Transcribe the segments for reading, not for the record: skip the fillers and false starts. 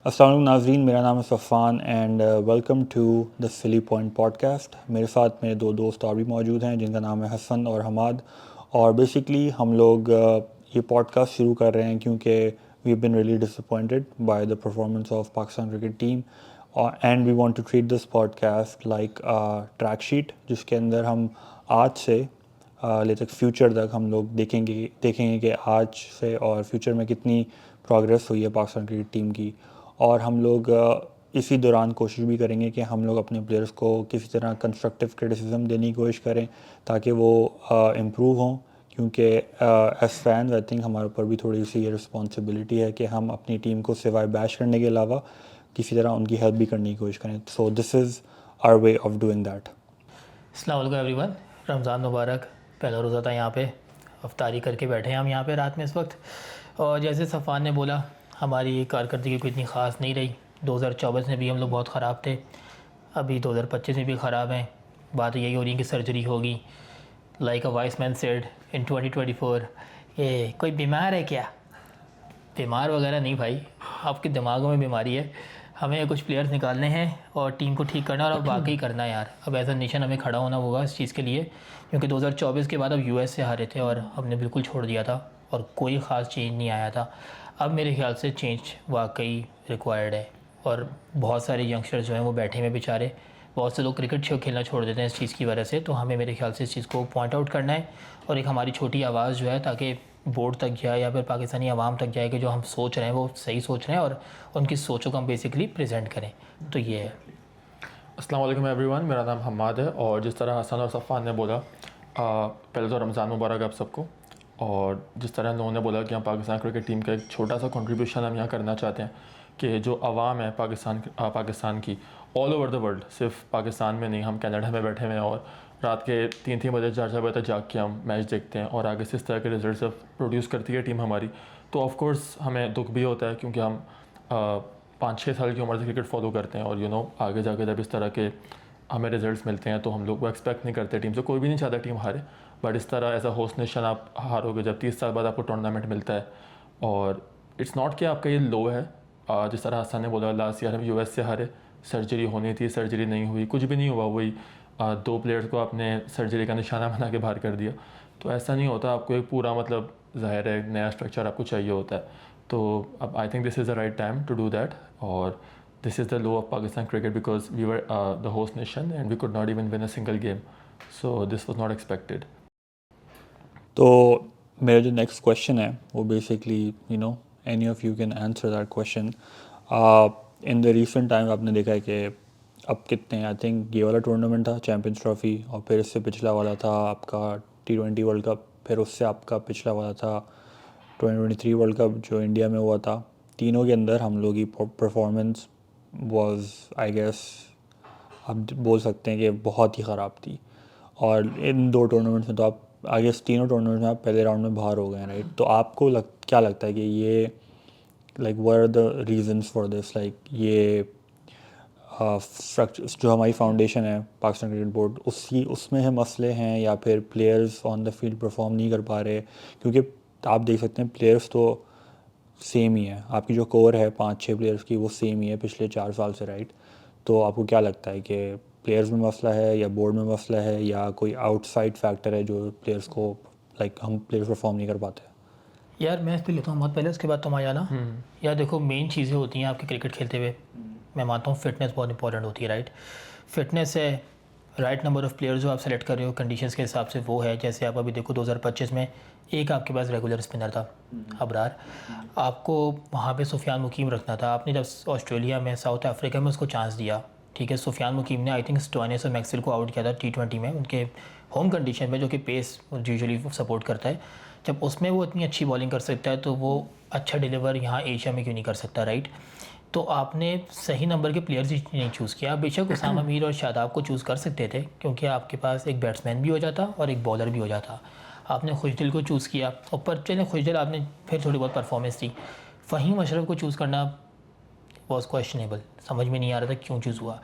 अस्सलाम वालेकुम नाज़रीन, मेरा नाम है Safan and welcome to the silly point podcast. मेरे साथ मेरे दो दोस्त और भी मौजूद हैं जिनका नाम है हसन और हमाद। और बेसिकली हम लोग ये पॉडकास्ट शुरू कर रहे हैं क्योंकि we have been really disappointed by the performance of Pakistan cricket team and we want to treat this podcast like track sheet, जिसके अंदर हम आज से ले तक फ्यूचर तक हम लोग देखेंगे कि आज से और फ्यूचर में कितनी प्रोग्रेस हुई है पाकिस्तान क्रिकेट टीम की। और हम लोग इसी दौरान कोशिश भी करेंगे कि हम लोग अपने प्लेयर्स को किसी तरह कंस्ट्रक्टिव क्रिटिसिज्म देने की कोशिश करें ताकि वो इम्प्रूव हों, क्योंकि एज फैंस आई थिंक हमारे ऊपर भी थोड़ी सी ये रिस्पॉन्सिबिलिटी है कि हम अपनी टीम को सिवाय बैश करने के अलावा किसी तरह उनकी हेल्प भी करने की कोशिश करें। So this is our way of doing that. अस्सलाम वालेकुम एवरीवन, रमज़ान मुबारक। पहला रोज़ा था, यहाँ पे अफ्तारी करके बैठे हैं हम यहाँ पे रात में इस वक्त। और जैसे सफ़ान ने बोला, हमारी कारकर्दगी कोई इतनी ख़ास नहीं रही। 2024 में भी हम लोग बहुत ख़राब थे, अभी 2025 में भी ख़राब हैं। बात यही हो रही है कि सर्जरी होगी। Like a vice man said in 2024, ये कोई बीमार है क्या? बीमार वगैरह नहीं भाई, आपके दिमागों में बीमारी है। हमें कुछ प्लेयर्स निकालने हैं और टीम को ठीक करना, और अब वाकई करना है यार। अब ऐसा नेशन हमें खड़ा होना होगा इस चीज़ के लिए, क्योंकि 2024 के बाद अब यूएस से हारे थे और हमने बिल्कुल छोड़ दिया था और कोई ख़ास चेंज नहीं आया था। अब मेरे ख्याल से चेंज वाकई रिक्वायर्ड है। और बहुत सारे यंगस्टर्स जो हैं वो बैठे हुए बेचारे, बहुत से लोग क्रिकेट खेलना छोड़ देते हैं इस चीज़ की वजह से। तो हमें मेरे ख्याल से इस चीज़ को पॉइंट आउट करना है और एक हमारी छोटी आवाज़ जो है, ताकि बोर्ड तक जाए या फिर पाकिस्तानी आवाम तक जाए कि जो हम सोच रहे हैं वो सही सोच रहे हैं और उनकी सोचों को हम बेसिकली प्रेजेंट करें। तो ये है। अस्सलाम वालेकुम एवरीवन, मेरा नाम हम्माद है। और जिस तरह हसन और सफ़ान ने बोला, पहले तो रमज़ान मुबारक आप सबको। और जिस तरह लोगों ने बोला कि हम पाकिस्तान क्रिकेट टीम का एक छोटा सा कंट्रीब्यूशन हम यहाँ करना चाहते हैं कि जो आवाम है पाकिस्तान की ऑल ओवर द वर्ल्ड, सिर्फ पाकिस्तान में नहीं, हम कनाडा में बैठे हुए हैं और रात के 3-3 बजे 4-4 बजे तक जाग के हम मैच देखते हैं और आगे से इस तरह के रिजल्ट प्रोड्यूस करती है टीम हमारी। तो ऑफ कोर्स हमें दुख भी होता है, क्योंकि हम 5-6 साल की उम्र से क्रिकेट फॉलो करते हैं और आगे जाके जब इस तरह के हमें रिजल्ट्स मिलते हैं तो हम लोग वो एक्सपेक्ट नहीं करते टीम से। कोई भी नहीं चाहता टीम हारे, बट इस तरह एज अ होस्ट नेशन आप हारोगे जब 30 साल बाद आपको टूर्नामेंट मिलता है। और इट्स नॉट कि आपका ये लो है। जिस तरह हसन ने बोला, लास्ट ईयर हम यूएस से हारे, सर्जरी होनी थी, सर्जरी नहीं हुई, कुछ भी नहीं हुआ। वही 2 प्लेयर्स को आपने सर्जरी का निशाना बना के बाहर कर दिया। तो ऐसा नहीं होता, आपको एक पूरा ज़ाहिर है नया स्ट्रक्चर आपको चाहिए होता है। तो अब I think this is the right time to do that. और this is the low of Pakistan cricket because we were the host nation and we could not even win a single game. So this was not expected. तो मेरा जो next question है वो basically any of you can answer that question. In the recent time आपने देखा है कि अब कितने, आई थिंक ये वाला टूर्नामेंट था चैम्पियंस ट्रॉफी, और फिर इससे पिछला वाला था आपका T20 वर्ल्ड कप, फिर उससे आपका पिछला वाला था 2023 वर्ल्ड कप जो इंडिया में हुआ था। तीनों के अंदर हम लोग की परफॉर्मेंस वाज, आई गेस आप बोल सकते हैं कि बहुत ही ख़राब थी। और इन 2 टूर्नामेंट्स में तो आप, आई गेस तीनों टूर्नामेंट्स में आप पहले राउंड में बाहर हो गए हैं, राइट? तो आपको क्या लगता है कि ये like what are the reasons for this? Like ये स्ट्रक्चर जो हमारी फाउंडेशन है पाकिस्तान क्रिकेट बोर्ड, उसमें है मसले हैं, या फिर players on the field perform नहीं कर पा रहे? क्योंकि आप देख सकते हैं प्लेयर्स तो सेम ही है, आपकी जो कोर है 5-6 प्लेयर्स की वो सेम ही है पिछले 4 साल से, राइट? तो आपको क्या लगता है कि प्लेयर्स में मसला है या बोर्ड में मसला है या कोई आउटसाइड फैक्टर है जो प्लेयर्स को हम प्लेयर्स परफॉर्म नहीं कर पाते? यार मैं इस पर लेता हूँ बहुत पहले, उसके बाद तुम आ जाना। यार देखो, मेन चीज़ें होती हैं आपके क्रिकेट खेलते हुए। मैं मानता हूँ फिटनेस बहुत इंपॉर्टेंट होती है, राइट? फिटनेस है, राइट नंबर ऑफ़ प्लेयर्स जो आप सेलेक्ट कर रहे हो कंडीशंस के हिसाब से, वो है। जैसे आप अभी देखो 2025 में एक आपके पास रेगुलर स्पिनर था, अबरार। आपको वहाँ पे सुफियान मुकीम रखना था। आपने जब ऑस्ट्रेलिया में, साउथ अफ्रीका में उसको चांस दिया, ठीक है, सुफियान मुकीम ने आई थिंक स्टोइनिस और मैक्सवेल को आउट किया था T20 में, उनके होम कंडीशन में, जो कि पेस यूजुअली सपोर्ट करता है। जब उसमें वो इतनी अच्छी बॉलिंग कर सकता है तो वो अच्छा डिलीवर यहाँ एशिया में क्यों नहीं कर सकता, राइट? तो आपने सही नंबर के प्लेयर्स ही नहीं चूज़ किया। आप बेशक उसामा मीर और शादाब को चूज़ कर सकते थे, क्योंकि आपके पास एक बैट्समैन भी हो जाता और एक बॉलर भी हो जाता। आपने खुशदिल को चूज़ किया, और पर चले खुशदिल आपने फिर थोड़ी बहुत परफॉर्मेंस दी। फ़हीम अशरफ को चूज़ करना वॉज क्वेश्चनेबल, समझ में नहीं आ रहा था क्यों चूज़ हुआ।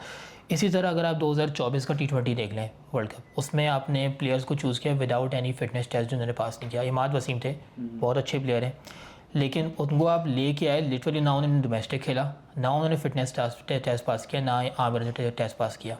इसी तरह अगर आप 2024 का T20 देख लें वर्ल्ड कप, उसमें आपने प्लेयर्स को चूज़ किया विदाउट एनी फिटनेस टेस्ट जो उन्होंने पास नहीं किया। इमाद वसीम थे, बहुत अच्छे प्लेयर हैं, लेकिन उनको आप लेके आए लिटरली, ना उन्होंने डोमेस्टिक खेला, ना उन्होंने फिटनेस टेस्ट पास किया, ना आमिर ने टेस्ट पास किया,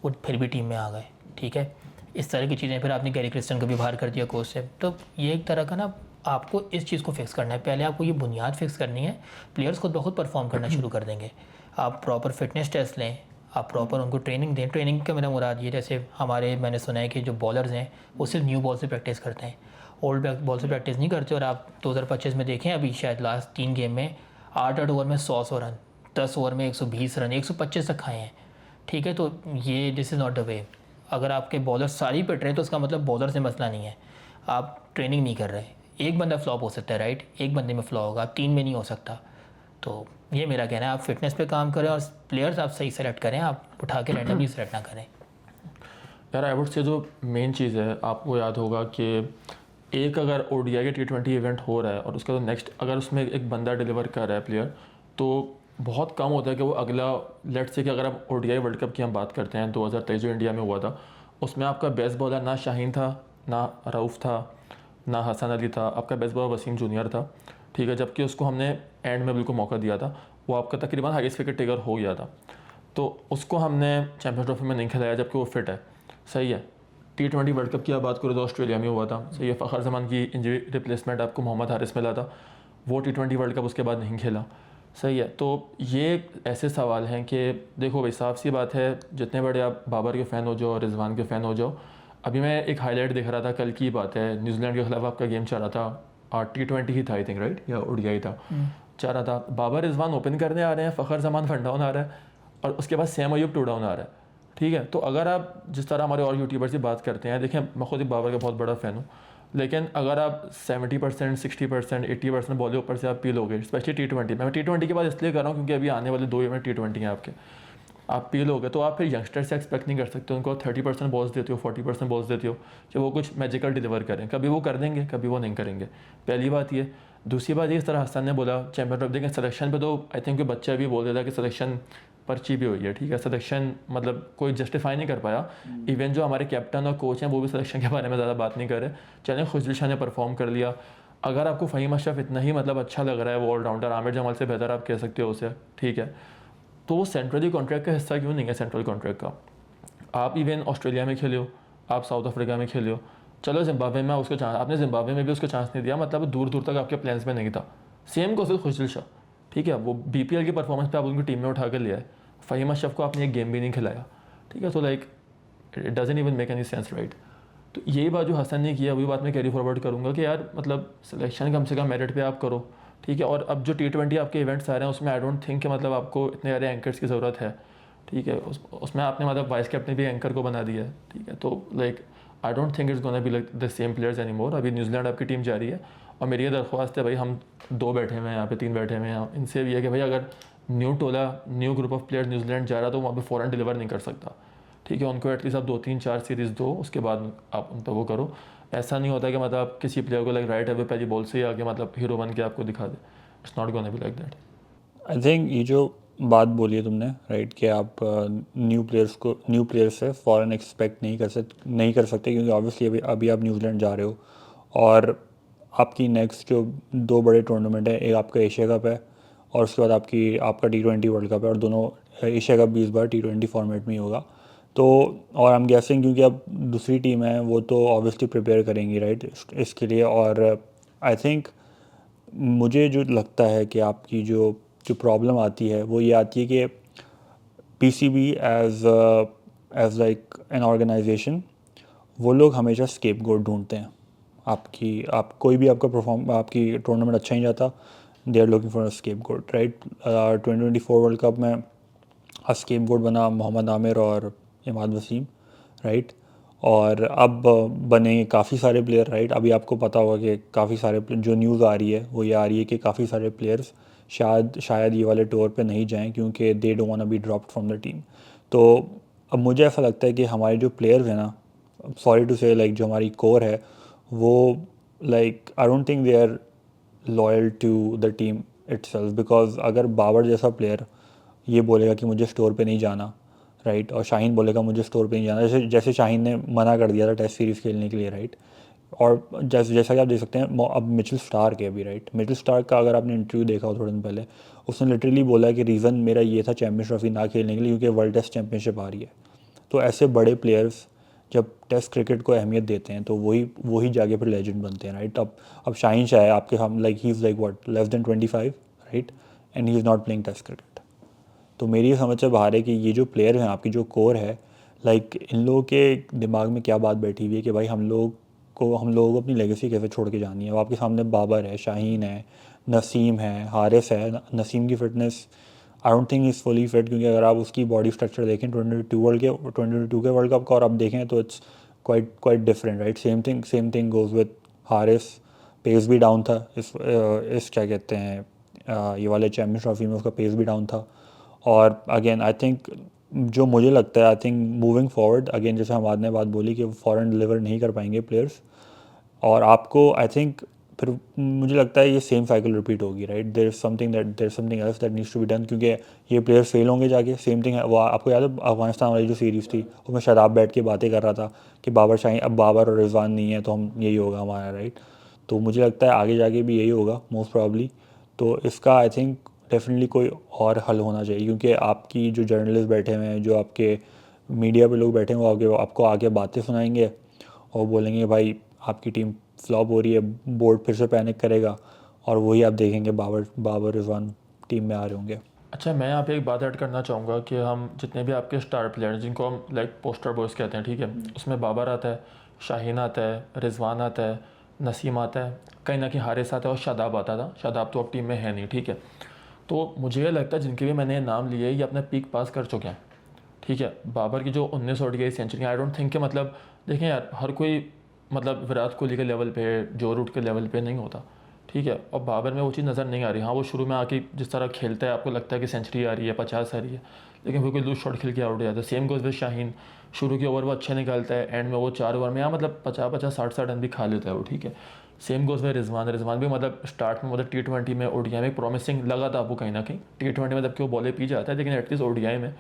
वो फिर भी टीम में आ गए। ठीक है, इस तरह की चीज़ें। फिर आपने गैरी क्रिस्टन को भी बाहर कर दिया कोच से। तो ये एक तरह का ना, आपको इस चीज़ को फिक्स करना है। पहले आपको ये बुनियाद फिक्स करनी है, प्लेयर्स खुद ब खुद परफॉर्म करना शुरू कर देंगे। आप प्रॉपर फिटनेस टेस्ट लें, आप प्रॉपर उनको ट्रेनिंग दें। ट्रेनिंग का मेरा मुराद ये, जैसे हमारे मैंने सुना है कि जो बॉलर्स हैं वो सिर्फ न्यू बॉल से प्रैक्टिस करते हैं, ओल्ड बॉल से प्रैक्टिस नहीं करते। और आप 2025 में देखें, अभी शायद लास्ट 3 गेम में 8-8 ओवर में 100 रन, 10 ओवर में 120 रन, 125 तक खाए हैं। ठीक है, तो ये this is not the way. अगर आपके बॉलर सारी पिट रहे हैं तो उसका मतलब बॉलर से मसला नहीं है, आप ट्रेनिंग नहीं कर रहे। एक बंदा फ्लॉप हो सकता है, राइट, एक बंदे में फ्लॉ होगा, आप 3 में नहीं हो सकता। तो ये मेरा कहना है, आप फिटनेस पे काम करें और प्लेयर्स आप सही सेलेक्ट करें, आप उठा के रैंडमली सेलेक्ट ना करें। यार आई वुड से जो मेन चीज़ है, आपको याद होगा कि एक अगर ODI के T20 इवेंट हो रहा है और उसका तो नेक्स्ट अगर उसमें एक बंदा डिलीवर कर रहा है प्लेयर, तो बहुत कम होता है कि वो अगला, लेट्स से कि अगर आप ODI वर्ल्ड कप की हम बात करते हैं 2023 जो इंडिया में हुआ था, उसमें आपका बेस्ट बॉलर ना शाहीन था, ना रऊफ़ था, ना हसन अली था, आपका बेस्ट बॉलर वसीम जूनियर था। ठीक है, जबकि उसको हमने एंड में बिल्कुल मौका दिया था, वो आपका तकरीबन हाईएस्ट विकेट टेकर हो गया था, तो उसको हमने चैम्पियंस ट्रॉफी में नहीं खिलाया जबकि वो फिट है। सही है, T20 वर्ल्ड कप की आप बात करो तो ऑस्ट्रेलिया में हुआ था। सही है, फ़खर जमान की इंजरी रिप्लेसमेंट आपको मोहम्मद हारिस मिला था, वो T20 वर्ल्ड कप उसके बाद नहीं खेला। सही है, तो ये ऐसे सवाल हैं कि देखो भाई, साफ सी बात है, जितने बड़े आप बाबर के फ़ैन हो जाओ, रिजवान के फ़ैन हो जाओ, अभी मैं एक हाईलाइट देख रहा था, कल की बात है, न्यूजीलैंड के खिलाफ आपका गेम चल रहा था, T20 ही था आई थिंक, राइट, या ODI था, चल रहा था। बाबर रिजवान ओपन करने आ रहे हैं, फ़खर जमान वन डाउन आ रहा है, और उसके बाद सैम अयूब 2 डाउन आ रहा है। ठीक है, तो अगर आप जिस तरह हमारे और यूट्यूबर से बात करते हैं, देखें मैं खुद ही बाबर का बहुत बड़ा फ़ैन हूँ, लेकिन अगर आप 70%, 60%, 80% बॉल ऊपर से आप पी लोगे, स्पेशली T20, मैं T20 की बात इसलिए कर रहा हूँ क्योंकि अभी आने वाले 2 इवेंट T20 हैं आपके, आप पी लोगे तो आप फिर यंगस्टर से एक्सपेक्ट नहीं कर सकते उनको 30% बॉल्स देते हो, 40% बॉल्स देते हो कि वो कुछ मैजिकल डिलीवर करें। कभी वो कर देंगे, कभी वो नहीं करेंगे, पहली बात ये। दूसरी बात ये, इस तरह हसन ने बोला चैम्पियन ट्रॉफी, देखें सिलेक्शन पे तो आई थिंक बच्चा भी बोल देता कि सिलेक्शन पर्ची भी हुई है। ठीक है, सिलेक्शन मतलब कोई जस्टिफाई नहीं कर पाया। इवन जो हमारे कैप्टन और कोच हैं वो भी सिलेक्शन के बारे में ज़्यादा बात नहीं कर रहे। चलें, खुशदिल शाह ने परफॉर्म कर लिया। अगर आपको फ़हीम अशरफ इतना ही मतलब अच्छा लग रहा है, वो ऑलराउंडर, आमिर जमाल से बेहतर आप कह सकते हो उसे, ठीक है, तो वो सेंट्रली कॉन्ट्रैक्ट का हिस्सा क्यों नहीं है सेंट्रल कॉन्ट्रैक्ट का? आप इवन ऑस्ट्रेलिया में खेले हो, आप साउथ अफ्रीका में खेले हो, चलो जिम्बाब्वे में उसको चांस, आपने जिम्बाब्वे में भी उसको चांस नहीं दिया, मतलब दूर दूर तक आपके प्लान्स में नहीं था। सेम को सिर्फ खुशदिल शाह, ठीक है, वो BPL की परफॉर्मेंस पे आप उनको टीम में उठा कर लिया है। फ़हीम अशरफ को आपने एक गेम भी नहीं खिलाया। ठीक है, तो like it doesn't even make any sense, right. तो यही बात जो हसन ने किया, वही बात मैं कैरी फॉरवर्ड करूँगा कि यार मतलब सिलेक्शन कम से कम मेरिट पे आप करो। ठीक है, और अब जो T20 आपके इवेंट्स आ रहे हैं उसमें आई डोंट थिंक कि मतलब आपको इतने सारे एंकर्स की ज़रूरत है। ठीक है, उसमें आपने मतलब वाइस कैप्टन भी एंकर को बना दिया है। ठीक है, तो like I don't think it's gonna be like the same players any more. अभी न्यूजीलैंड आपकी टीम जा रही है और मेरी ये दरख्वास्त है भाई, हम 2 बैठे हुए हैं यहाँ पे, 3 बैठे हुए हैं, इनसे भी है कि भाई अगर new Tola, new group of players New Zealand जा रहा तो वहाँ पे फ़ौरन डिलीवर नहीं कर सकता। ठीक है, उनको एटलीस्ट आप 2-3-4 सीरीज़ दो, उसके बाद आप उन पर वो करो। ऐसा नहीं होता कि मतलब आप किसी प्लेयर को लाइक राइट अवे पहली बॉल से ही आगे मतलब हीरो बन के आपको दिखा दे। It's not gonna be like that. I think ये जो बात बोली है तुमने, राइट, कि आप न्यू प्लेयर्स से फ़ौरन एक्सपेक्ट नहीं कर सकते क्योंकि ऑब्वियसली अभी आप न्यूजीलैंड जा रहे हो और आपकी नेक्स्ट जो 2 बड़े टूर्नामेंट है, एक आपका एशिया कप है और उसके बाद आपका T20 वर्ल्ड कप है, और दोनों एशिया कप भी इस बार T20 फॉर्मेट में ही होगा। तो और आई एम गेसिंग क्योंकि अब दूसरी टीम है वो तो ऑब्वियसली प्रिपेयर करेंगी, राइट, इसके लिए। और आई थिंक मुझे जो लगता है कि आपकी जो प्रॉब्लम आती है वो ये आती है कि PCB as like an organisation, वो लोग हमेशा स्केपगोट ढूंढते हैं। आप कोई भी आपकी टूर्नामेंट अच्छा नहीं जाता, they are looking for a scapegoat, right. 2024 world cup में स्केपगोट बना मोहम्मद आमिर और इमाद वसीम, राइट। और अब बने काफ़ी सारे प्लेयर, राइट। अभी आपको पता होगा कि काफ़ी सारे जो न्यूज़ आ रही है वो ये आ रही है कि काफ़ी सारे प्लेयर्स शायद ये वाले टूर पे नहीं जाएं क्योंकि they don't want to be dropped from the team. तो अब मुझे ऐसा लगता है कि हमारे जो प्लेयर्स हैं ना, सॉरी टू से, लाइक जो हमारी कोर है वो like I don't think they are loyal to the team itself. Because अगर बाबर जैसा प्लेयर ये बोलेगा कि मुझे स्टोर पे नहीं जाना, राइट, और शाहीन बोलेगा मुझे स्टोर पे नहीं जाना, जैसे शाहीन ने मना कर दिया था टेस्ट सीरीज़ खेलने के लिए, राइट, और जैसा कि आप देख सकते हैं अब मिचेल स्टार्क है अभी, राइट। मिचेल स्टार्क का अगर आपने इंटरव्यू देखा हो थोड़े दिन पहले, उसने लिटरली बोला कि रीज़न मेरा ये था चैम्पियंस ट्रॉफी ना खेलने के लिए, क्योंकि वर्ल्ड टेस्ट चैम्पियनशिप आ रही है। तो ऐसे बड़े प्लेयर्स जब टेस्ट क्रिकेट को अहमियत देते हैं तो वही जाके फिर लेजेंड बनते हैं, राइट। अब शाहीन शाह है आपके सामने, like he is like what less than 25, right, and he is not playing test cricket. तो मेरी ये समझ से बाहर है कि ये जो प्लेयर हैं आपकी जो कोर है, लाइक इन लोगों के दिमाग में क्या बात बैठी हुई है कि भाई हम लोगों को अपनी लेगेसी कैसे छोड़ के जानी है। अब आपके सामने बाबर है, शाहीन है, नसीम है, हारिस है। नसीम की fitness I don't think is fully fit, क्योंकि अगर आप उसकी बॉडी स्ट्रक्चर देखें 22 के वर्ल्ड कप का और आप देखें तो it's quite different, right. Same thing goes with Haris. Pace भी डाउन था इस क्या कहते हैं ये वाले चैम्पियंस ट्रॉफी में उसका पेस भी डाउन था। और अगेन आई थिंक जो मुझे लगता है, I think moving forward again जैसे हमारे ने बात बोली कि फ़ॉरन डिलीवर नहीं कर पाएंगे प्लेयर्स, और आपको आई थिंक फिर मुझे लगता है ये सेम साइकिल रिपीट होगी, right. There something else that needs to be done, क्योंकि ये प्लेयर फेल होंगे जाके। सेम थिंग है वो, आपको याद है अफगानिस्तान वाली जो सीरीज़ थी उसमें शादाब बैठ के बातें कर रहा था कि बाबर शाहीन, अब बाबर और रिजवान नहीं है तो हम यही होगा हमारा, राइट। तो मुझे लगता है आगे जाके भी यही होगा मोस्ट प्रॉब्ली। तो इसका आई थिंक डेफिनेटली कोई और हल होना चाहिए, क्योंकि आपकी जो जर्नलिस्ट बैठे हुए हैं, जो आपके मीडिया पे लोग बैठे हैं, वो आपको आगे बातें सुनाएंगे और बोलेंगे भाई आपकी टीम फ्लॉप हो रही है, बोर्ड फिर से पैनिक करेगा, और वही आप देखेंगे बाबर रिजवान टीम में आ रहे होंगे। अच्छा, मैं यहाँ पे एक बात ऐड करना चाहूँगा कि हम जितने भी आपके स्टार प्लेयर जिनको हम लाइक पोस्टर बॉयज़ कहते हैं, ठीक है, उसमें बाबर आता है, शाहीन आता है, रिजवान आता है, नसीम आता है, कहीं ना कहीं हारिस आता है और शादाब आता था। शादाब तो अब टीम में है नहीं, ठीक है। तो मुझे ये लगता है जिनके भी मैंने नाम लिए ये अपना पीक पास कर चुके हैं, ठीक है। बाबर की जो 19 ODI century, I don't think कि मतलब देखें यार, हर कोई मतलब विराट कोहली के लेवल पे, जो रूट के लेवल पे नहीं होता, ठीक है। और बाबर में वो चीज़ नज़र नहीं आ रही। हाँ, वो शुरू में आके जिस तरह खेलता है आपको लगता है कि सेंचुरी आ रही है, 50 आ रही है, लेकिन वो कोई लूज शॉट खेल के आउट हो जाता है। सेम गोज़ विद शाहीन, शुरू के ओवर वो अच्छे निकालता है, एंड में वो 4 ओवर में मतलब 50-50 60-60 रन भी खा लेता है वो, ठीक है। सेम गोज़ विद रिजवान भी मतलब स्टार्ट में मतलब T20 में ODI में प्रॉमिसिंग लगा था आपको कहीं ना कहीं। T20 में जबकि वो बॉले पी जाता है, लेकिन एटलीस्ट ODI में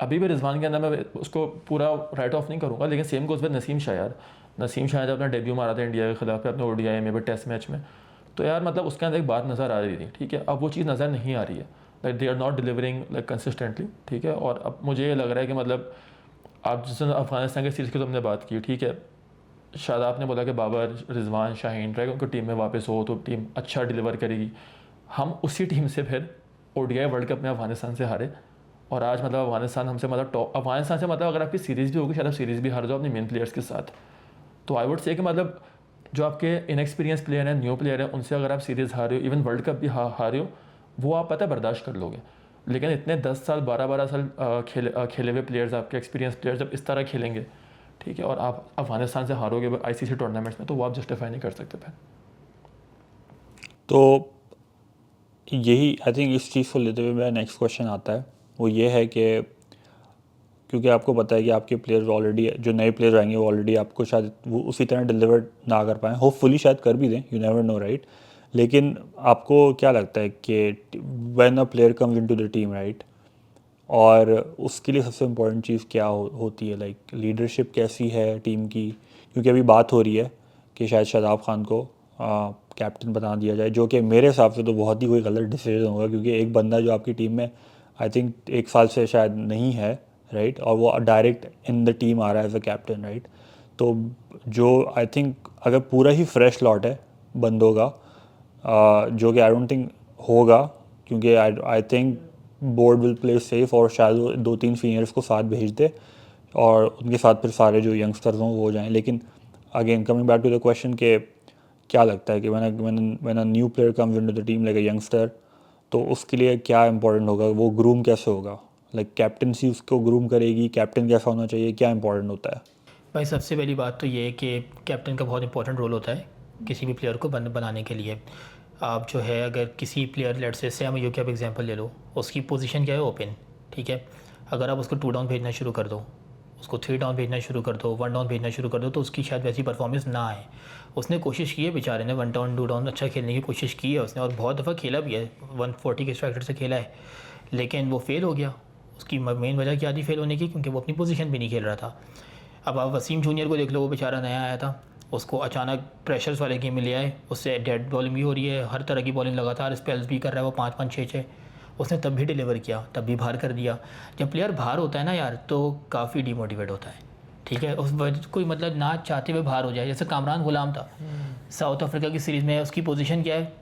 अभी भी रिजवान के अंदर मैं उसको पूरा राइट ऑफ नहीं करूँगा। लेकिन same goes with Naseem Shah यार। नसीम शाह जब अपना डेब्यू मारा था इंडिया के खिलाफ अपने ODI में भी टेस्ट मैच में, तो यार मतलब उसके अंदर एक बात नज़र आ रही थी, ठीक है। अब वो चीज़ नज़र नहीं आ रही है, like they are not delivering like consistently, ठीक है। और अब मुझे ये लग रहा है कि मतलब आप जिस अफगानिस्तान के सीरीज़ की तुमने बात की, ठीक है, शादाब ने बोला कि बाबर, रिजवान, शाहीन राइट उनको टीम में वापस हो तो टीम अच्छा डिलीवर करेगी। हम उसी टीम से फिर ODI वर्ल्ड कप में अफगानिस्तान से हारे, और आज मतलब अफगानिस्तान हमसे मतलब टॉप, अफगानिस्तान से मतलब अगर आपकी सीरीज़ भी होगी शायद आप सीरीज़ भी हार जाओ अपने मेन प्लेयर्स के साथ। तो आई वुड से कि मतलब जो आपके इनएक्सपीरियंस प्लेयर हैं, न्यू प्लेयर हैं, उनसे अगर आप सीरीज़ हार रहे हो, इवन वर्ल्ड कप भी हारे हो, वो आप पता है बर्दाश्त कर लोगे। लेकिन इतने 10 साल 12-12 साल खेले हुए प्लेयर्स, आपके एक्सपीरियंस प्लेयर्स जब इस तरह खेलेंगे, ठीक है, और आप अफगानिस्तान से हारोगे ICC टूर्नामेंट्स में, तो वो आप जस्टिफाई नहीं कर सकते फिर। तो यही आई थिंक इस चीज़ को लेते हुए मेरा नेक्स्ट क्वेश्चन आता है, वो ये है कि क्योंकि आपको पता है कि आपके प्लेयर्स ऑलरेडी, जो नए प्लेयर आएंगे वो ऑलरेडी आपको शायद वो उसी तरह डिलीवर ना कर पाएँ, होपफुली शायद कर भी दें, यू नेवर नो, राइट। लेकिन आपको क्या लगता है कि when a player comes into the team, right, और उसके लिए सबसे इम्पोर्टेंट चीज़ क्या होती है, लाइक लीडरशिप कैसी है टीम की। क्योंकि अभी बात हो रही है कि शायद शादाब खान को कैप्टन बना दिया जाए, जो कि मेरे हिसाब से तो बहुत ही कोई गलत डिसीजन होगा, क्योंकि एक बंदा जो आपकी टीम में आई थिंक 1 साल से शायद नहीं है, राइट, और वो डायरेक्ट इन द टीम आ रहा है एज अ कैप्टन, राइट। तो जो आई थिंक अगर पूरा ही फ्रेश लॉट है बंदों का, जो कि आई डोंट थिंक होगा, क्योंकि I think board will play safe, और शायद वो 2-3 सीनियर्स को साथ भेज दे और उनके साथ फिर सारे जो यंगस्टर्स हों वो हो जाएं। लेकिन again coming back to the question के क्या लगता है कि when a new player comes into the team like a youngster, तो उसके लिए क्या इंपॉर्टेंट होगा, वो ग्रूम कैसे होगा, लाइक कैप्टनसी उसको ग्रूम करेगी, कैप्टन कैसा होना चाहिए, क्या इंपॉर्टेंट होता है? भाई सबसे पहली बात तो ये है कि कैप्टन का बहुत इंपॉर्टेंट रोल होता है किसी भी प्लेयर को बनाने के लिए। आप जो है अगर किसी प्लेयर लेट से हम यू के आप एग्जांपल ले लो, उसकी पोजीशन क्या है, ओपन, ठीक है। अगर आप उसको 2 डाउन भेजना शुरू कर दो, उसको 3 डाउन भेजना शुरू कर दो, 1 डाउन भेजना शुरू कर दो, तो उसकी शायद वैसी परफॉर्मेंस ना आए। उसने कोशिश की है बेचारे ने 1 डाउन 2 डाउन अच्छा खेलने की कोशिश की है उसने, और बहुत दफ़ा खेला भी है, 140 के स्ट्राइक रेट से खेला है, लेकिन वो फेल हो गया। उसकी मेन वजह क्या थी फेल होने की, क्योंकि वो अपनी पोजीशन भी नहीं खेल रहा था। अब आप वसीम जूनियर को देख लो, वो बेचारा नया आया था, उसको अचानक प्रेशर्स वाले गेम में ले आए, उससे डेड बॉलिंग भी हो रही है, हर तरह की बॉलिंग लगातार स्पेल्स भी कर रहा है वो 5-5 6-6, उसने तब भी डिलीवर किया, तब भी बाहर कर दिया। जब प्लेयर बाहर होता है ना यार तो काफ़ी डिमोटिवेट होता है, ठीक है, उस वजह कोई मतलब ना चाहते हुए बाहर हो जाए। जैसे कामरान गुलाम था साउथ अफ्रीका की सीरीज़ में, उसकी पोजीशन क्या है,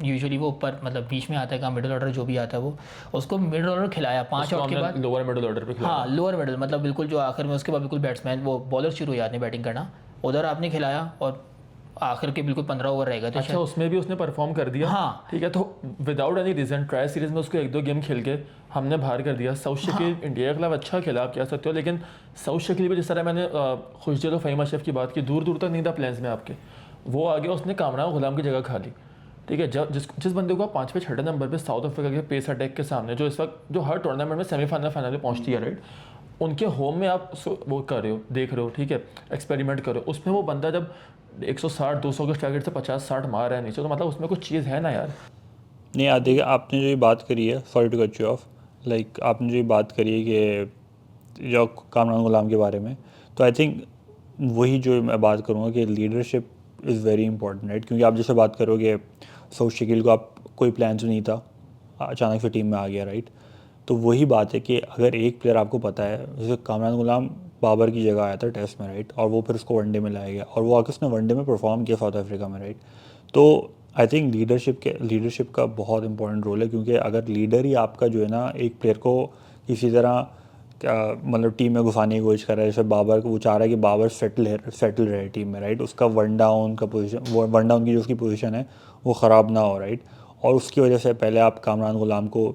यूजुअली वो ऊपर मतलब बीच में आता है, मिडिल ऑर्डर जो भी आता है वो, उसको मिडिल ऑर्डर खिलाया 5 आउट के बाद, लोअर मिडिल ऑर्डर पे खिलाया। हाँ लोअर मिडिल मतलब बिल्कुल जो आखिर में, उसके बाद बिल्कुल बैट्समैन वो बॉलर शुरू हो जाते हैं बैटिंग करना, उधर आपने खिलाया और आखिर के बिल्कुल 15 ओवर रहेगा तो अच्छा, उसमें भी उसने परफॉर्म कर दिया। हाँ। ठीक है, तो without any reason tri series में उसको 1-2 गेम खेल के हमने बाहर कर दिया। साउथ शकील इंडिया के खिलाफ अच्छा खेला आप कह सकते हो, लेकिन साउथ शकील भी जिस तरह मैंने खुशदिल और फ़हीम अशरफ की बात की, दूर दूर तक नहीं था प्लान्स में आपके, वो आ गया उसने कामरान गुलाम की जगह खा ली। ठीक है, जब जिस बंदे को आप 5वें-6वें नंबर पे साउथ अफ्रीका के पेस अटैक के सामने, जो इस वक्त जो हर टूर्नामेंट में सेमीफाइनल फाइनल में पहुंचती है, राइट, उनके होम में आप वो कर रहे हो, देख रहे हो, ठीक है, एक्सपेरिमेंट कर रहे हो, उसमें वो बंदा जब 160-200 के टारगेट से 50-60 मार रहा है नीचे, तो मतलब उसमें कुछ चीज़ है ना यार। नहीं यार देखिए, आपने जो ये बात करी है, sorry to cut you off, like आपने जो ये बात करी है कि जो कामरान गुलाम के बारे में, तो आई थिंक वही जो मैं बात करूँगा कि leadership is very important, right, क्योंकि आप जैसे बात करोगे साउथ शकील को आप कोई प्लान तो नहीं था, अचानक से टीम में आ गया, राइट, तो वही बात है कि अगर एक प्लेयर आपको पता है, जैसे कामरान गुलाम बाबर की जगह आया था टेस्ट में, राइट, और वो फिर उसको वनडे में लाया गया और वो आके उसने वनडे में परफॉर्म किया साउथ अफ्रीका में, राइट, तो आई थिंक लीडरशिप का बहुत इंपॉर्टेंट रोल है, क्योंकि अगर लीडर ही आपका जो है ना एक प्लेयर को किसी तरह मतलब टीम में घुसाने की कोशिश कर रहा है, जैसे बाबर को वो चाह रहा है कि बाबर सेटल रहे टीम में, राइट, उसका वन डाउन का पोजीशन, वो वन डाउन की जो उसकी पोजीशन है वो ख़राब ना हो, राइट, और उसकी वजह से पहले आप कामरान गुलाम को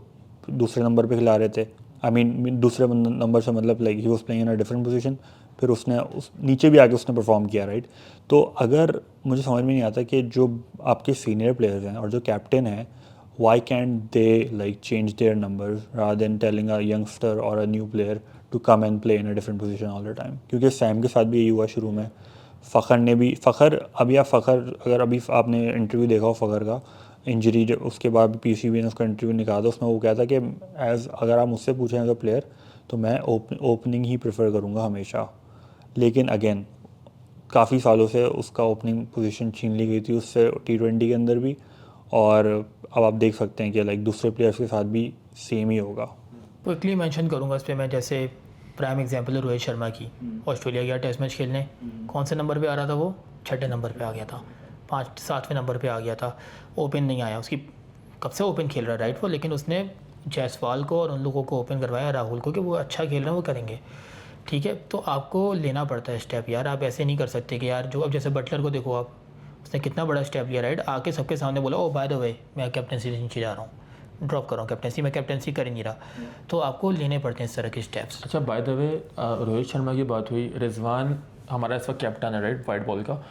दूसरे नंबर पे खिला रहे थे, आई मीन दूसरे नंबर से मतलब like he was playing in a different position, फिर उसने उस नीचे भी आके उसने परफॉर्म किया, राइट, तो अगर मुझे समझ में नहीं आता कि जो आपके सीनियर प्लेयर्स हैं और जो कैप्टन है, why can't they like change their numbers rather than telling a youngster or a new player to come and play in a different position all the time? क्योंकि सैम के साथ भी यही हुआ शुरू में, फ़खर ने भी, फ़खर अगर अभी आपने इंटरव्यू देखा हो फ़खर का, इंजरी जब उसके बाद पीसीबी ने उसका इंटरव्यू निकाला था, उसमें वो कहता कि अगर आप मुझसे पूछें एज अ प्लेयर तो मैं ओपनिंग ही प्रेफर करूँगा हमेशा, लेकिन अगेन काफ़ी सालों से उसका ओपनिंग पोजीशन छीन ली गई थी उससे T20 के अंदर भी, और अब आप देख सकते हैं कि लाइक दूसरे प्लेयर्स के साथ भी सेम ही होगा। क्विकली मेंशन करूंगा इस पर मैं, जैसे प्राइम एग्जांपल है रोहित शर्मा की, ऑस्ट्रेलिया गया टेस्ट मैच खेलने, कौन से नंबर पे आ रहा था वो, 6ठे नंबर पे आ गया था, 7वें नंबर पे आ गया था, ओपन नहीं आया, उसकी कब से ओपन खेल रहा है, राइट, वो, लेकिन उसने जायसवाल को और उन लोगों को ओपन करवाया, राहुल को, कि वो अच्छा खेल रहे हैं वो करेंगे, ठीक है, तो आपको लेना पड़ता है स्टेप यार, आप ऐसे नहीं कर सकते कि यार जो अब जैसे बटलर को देखो आप, उसने कितना बड़ा स्टेप लिया, राइट, आके सबके सामने बोला, ओ बाय द वे मैं कैप्टनसी से नीचे जा रहा हूँ, ड्रॉप कर रहा हूँ कैप्टनसी, मैं कैप्टनसी कर ही नहीं रहा, तो आपको लेने पड़ते हैं इस तरह के स्टेप्स। अच्छा, by the way Rohit Sharma की बात हुई, रिजवान हमारा इस वक्त कैप्टन है, राइट, वाइट बॉल का,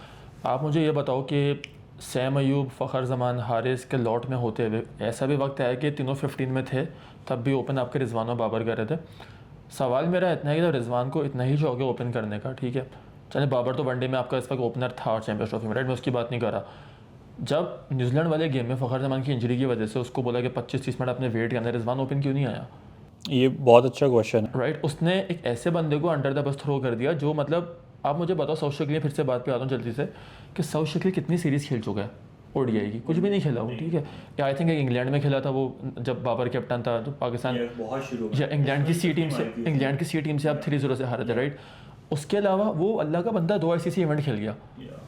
आप मुझे ये बताओ कि सैम अयूब, फ़खर जमान, हारिस के लॉट में होते हुए ऐसा भी वक्त आया कि तीनों 15 में थे, तब भी ओपन आपके रिजवान और बाबर कर रहे थे। सवाल मेरा इतना है कि जब रिजवान को इतना ही शौक है ओपन करने का, ठीक है, चले बाबर तो वनडे में आपका इस वक्त ओपनर था चैंपियंस ट्रॉफी में, राइट, मैं उसकी बात नहीं कर रहा, जब न्यूजीलैंड वाले गेम में फ़खर जमान की इंजरी की वजह से उसको बोला कि 25-30 मिनट अपने वेट करना है, रिजवान ओपन क्यों नहीं आया? ये बहुत अच्छा क्वेश्चन है, राइट, उसने एक ऐसे बंदे को अंडर द बस थ्रो कर दिया जो मतलब, आप मुझे बताओ साउथ शकील, फिर से बात पे आता हूँ जल्दी से, कि साउथ शकील कितनी सीरीज़ खेल चुका है ओडीआई की, कुछ भी नहीं खेला वो, ठीक है, या आई थिंक इंग्लैंड में खेला था वो जब बाबर कैप्टन था, तो पाकिस्तान या इंग्लैंड की सी टीम से आप 3-0 से हारे थे, राइट, उसके अलावा वो अल्लाह का बंदा 2 ICC इवेंट खेल गया,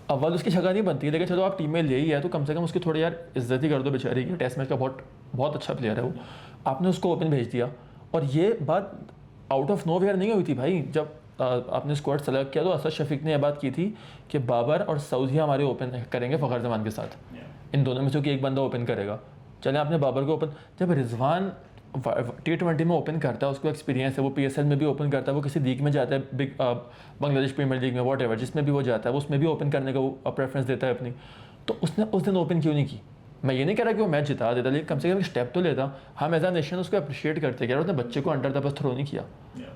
अव्वल उसकी जगह नहीं बनती, लेकिन चलो आप टीम में ले ही है तो कम से कम उसकी थोड़ी यार इज्जत ही कर दो बेचारी की, टेस्ट मैच का बहुत अच्छा प्लेयर है वो, आपने उसको ओपन भेज दिया, और ये बात आउट ऑफ नो वेयर नहीं हुई थी भाई, जब आपने स्क्वाड सेलेक्ट किया तो असद शफीक ने यह बात की थी कि बाबर और सऊदिया हमारे ओपन करेंगे फ़खर जमान के साथ, इन दोनों में से कि एक बंदा ओपन करेगा, चले आपने बाबर को ओपन, जब रिजवान T20 में ओपन करता है, उसको एक्सपीरियंस है, वो PSL में भी ओपन करता है, वो किसी लीग में जाता है, बिग बांग्लादेश प्रीमियर लीग में, वॉट एवर जिसमें भी वो जाता है, वो उसमें भी ओपन करने का वो प्रेफरेंस देता है अपनी, तो उसने उस दिन ओपन क्यों नहीं की? मैं ये नहीं कह रहा कि वो मैच जिता देता, लेकिन कम से कम एक स्टेप तो लेता, हम एज अ नेशन उसको अप्रिशिएट करते कि यार उसने बच्चे को अंडर द बस थ्रो नहीं किया,